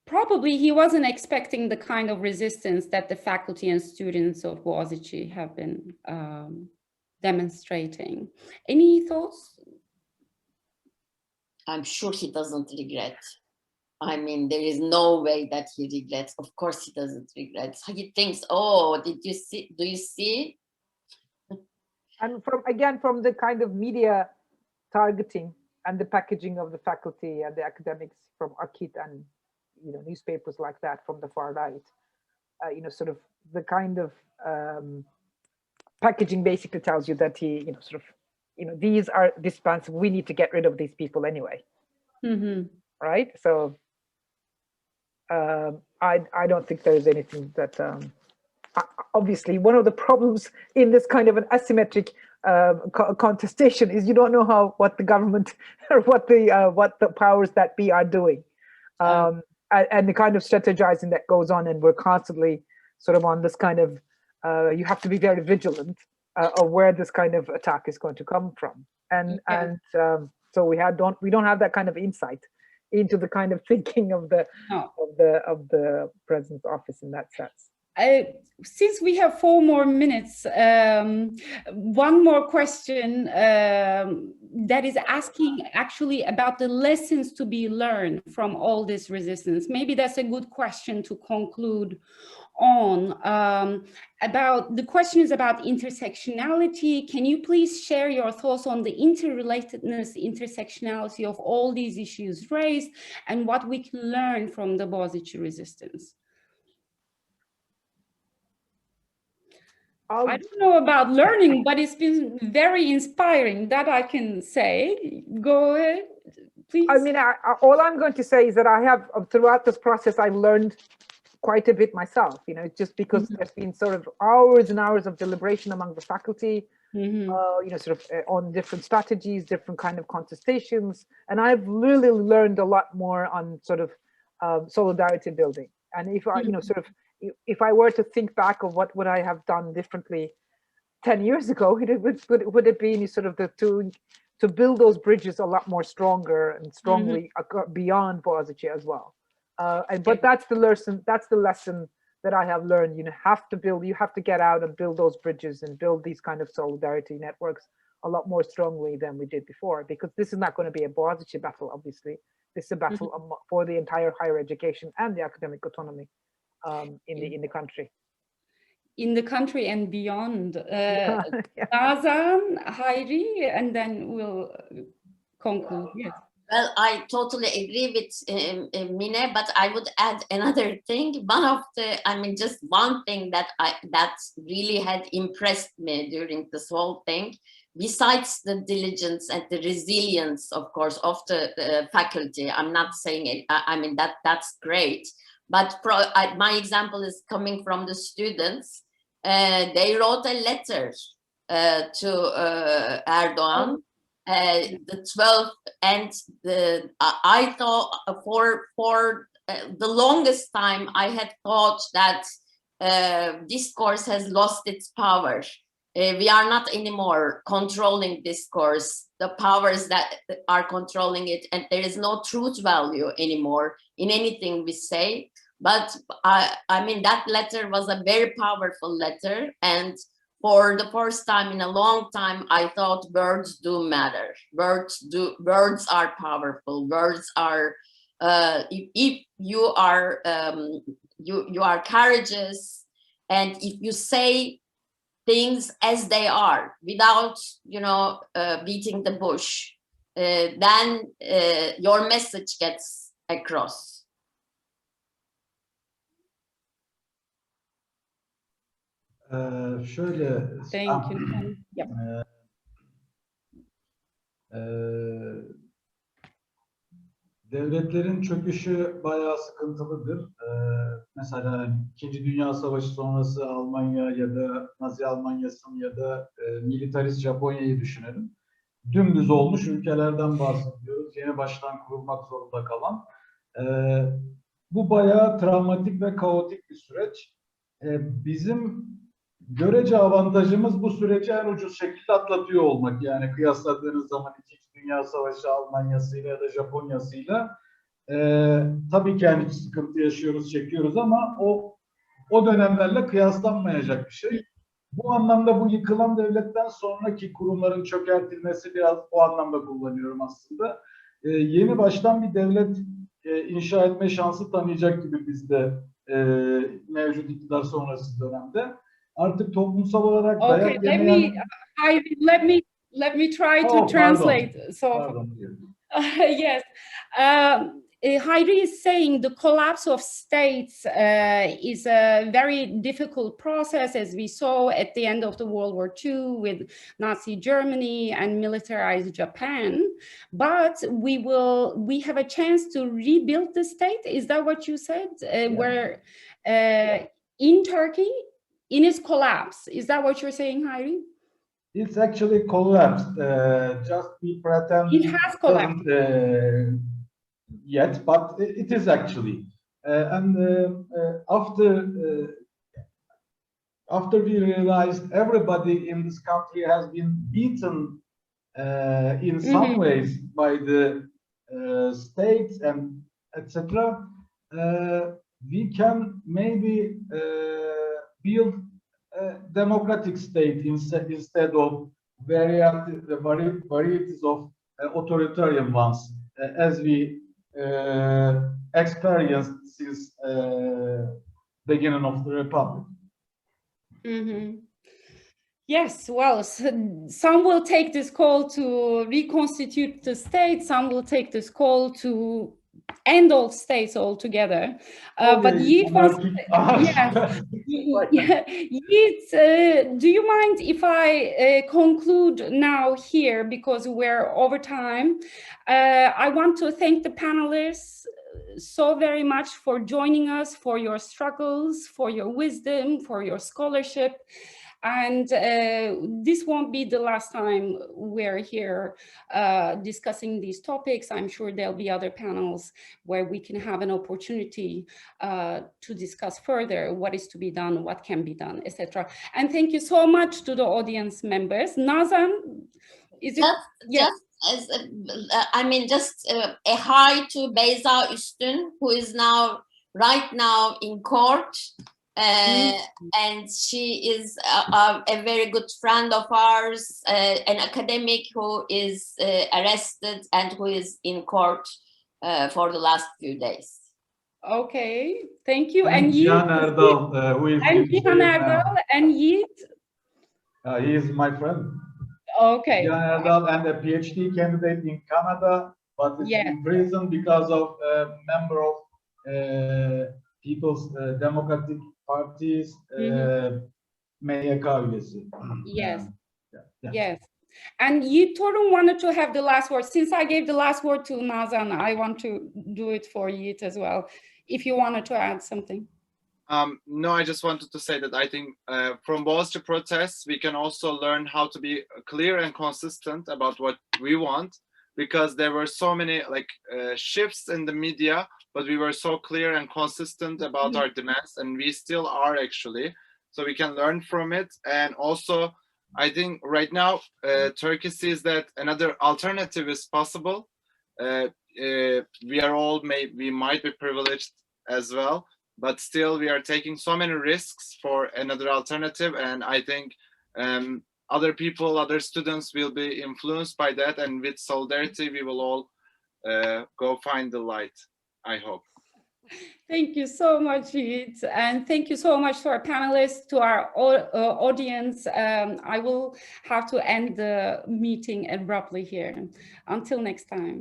Probably he wasn't expecting the kind of resistance that the faculty and students of Bogazici have been demonstrating. Any thoughts? I'm sure he doesn't regret. I mean, there is no way that he regrets. Of course he doesn't regret. He thinks, oh, did you see, do you see? And from the kind of media targeting and the packaging of the faculty and the academics from Akit and newspapers like that from the far right, sort of the kind of packaging basically tells you that he, these are dispensable. We need to get rid of these people anyway, right? So I don't think there is anything that. Obviously, one of the problems in this kind of an asymmetric contestation is you don't know what the government or what the powers that be are doing. And the kind of strategizing that goes on, and we're constantly sort of on this kind of, you have to be very vigilant of where this kind of attack is going to come from, so we don't have that kind of insight into the kind of thinking of the president's office in that sense. Since we have 4 more minutes, one more question that is asking actually about the lessons to be learned from all this resistance. Maybe that's a good question to conclude on. The question is about intersectionality. Can you please share your thoughts on the interrelatedness, intersectionality of all these issues raised, and what we can learn from the Bogazici resistance? I don't know about learning, but it's been very inspiring, that I can say. Go ahead, please. I mean, all I'm going to say is that I have, throughout this process, I've learned quite a bit myself, just because there's been sort of hours and hours of deliberation among the faculty, sort of on different strategies, different kind of contestations. And I've really learned a lot more on sort of solidarity building. And if I, if I were to think back of what would I have done differently 10 years ago, it would have been sort of to build those bridges a lot more stronger and strongly beyond Bogazici as well. But that's the lesson that I have learned. You have to get out and build those bridges and build these kind of solidarity networks a lot more strongly than we did before, because this is not going to be a Bogazici battle, obviously. This is a battle for the entire higher education and the academic autonomy in the country. In the country and beyond. Nazan, Hayri, and then we'll conclude. Yes. Well, I totally agree with Mine, but I would add another thing. Just one thing that really had impressed me during this whole thing, besides the diligence and the resilience, of course, of the faculty. I'm not saying it. That's great. But my example is coming from the students. They wrote a letter to Erdogan the 12th, and I thought for the longest time I had thought that discourse has lost its power. We are not anymore controlling discourse, the powers that are controlling it, and there is no truth value anymore in anything we say. But I mean, that letter was a very powerful letter, and for the first time in a long time, I thought words do matter. Words are powerful. Words are, if you are, you are courageous, and if you say things as they are without, beating the bush, then your message gets across. Şöyle, Thank you. Yep. Devletlerin çöküşü bayağı sıkıntılıdır. Mesela İkinci Dünya Savaşı sonrası Almanya ya da Nazi Almanya'sını ya da militarist Japonya'yı düşünelim. Dümdüz olmuş ülkelerden bahsediyoruz. Yeni baştan kurulmak zorunda kalan. Bu bayağı travmatik ve kaotik bir süreç. Bizim görece avantajımız bu süreci en ucuz şekilde atlatıyor olmak. Yani kıyasladığınız zaman İkinci Dünya Savaşı Almanya'sıyla ya da Japonya'sıyla tabii ki yani sıkıntı yaşıyoruz, çekiyoruz ama o dönemlerle kıyaslanmayacak bir şey. Bu anlamda bu yıkılan devletten sonraki kurumların çökertilmesi biraz o anlamda kullanıyorum aslında. Yeni baştan bir devlet inşa etme şansı tanıyacak gibi bizde mevcut iktidar sonrası dönemde. Artık toplumsal olarak dayak yemeyen... Let me try to translate. Pardon. So, Pardon. yes. Hayri is saying the collapse of states is a very difficult process, as we saw at the end of the World War II with Nazi Germany and militarized Japan. But we have a chance to rebuild the state. Is that what you said? Where in Turkey, in its collapse, is that what you're saying, Hayri? It's actually collapsed. Just we pretend it has collapsed yet, but it is actually. After we realized everybody in this country has been beaten in some ways by the states and etc., we can maybe build a democratic state instead of varieties of authoritarian ones, as we experienced since beginning of the Republic. Yes, well, some will take this call to reconstitute the state, some will take this call to end all states altogether. But Yigit wants, Yigit, do you mind if I conclude now here, because we're over time? I want to thank the panelists so very much for joining us, for your struggles, for your wisdom, for your scholarship. And this won't be the last time we're here discussing these topics. I'm sure there'll be other panels where we can have an opportunity to discuss further what is to be done, what can be done, etc. And thank you so much to the audience members. Nazan, is it? Just a hi to Beyza Üstün, who is right now in court. And she is a very good friend of ours, an academic who is arrested and who is in court for the last few days. Okay, thank you. And Cihan Erdal, who is Cihan Erdal and Yigit. He is my friend. Okay. Cihan Erdal and a PhD candidate in Canada, but is in prison because of a member of People's Democratic Party's MYK üyesi. Yes. Yes. And Torun wanted to have the last word. Since I gave the last word to Nazan, I want to do it for Yigit as well, if you wanted to add something. No, I just wanted to say that I think from Bogazici protests, we can also learn how to be clear and consistent about what we want, because there were so many like shifts in the media, but we were so clear and consistent about our demands, and we still are actually. So we can learn from it. And also, I think right now, Turkey sees that another alternative is possible. We are all we might be privileged as well, but still we are taking so many risks for another alternative. And I think other people, other students will be influenced by that. And with solidarity, we will all go find the light, I hope. Thank you so much, Yigit, and thank you so much to our panelists, to our audience. I will have to end the meeting abruptly here. Until next time.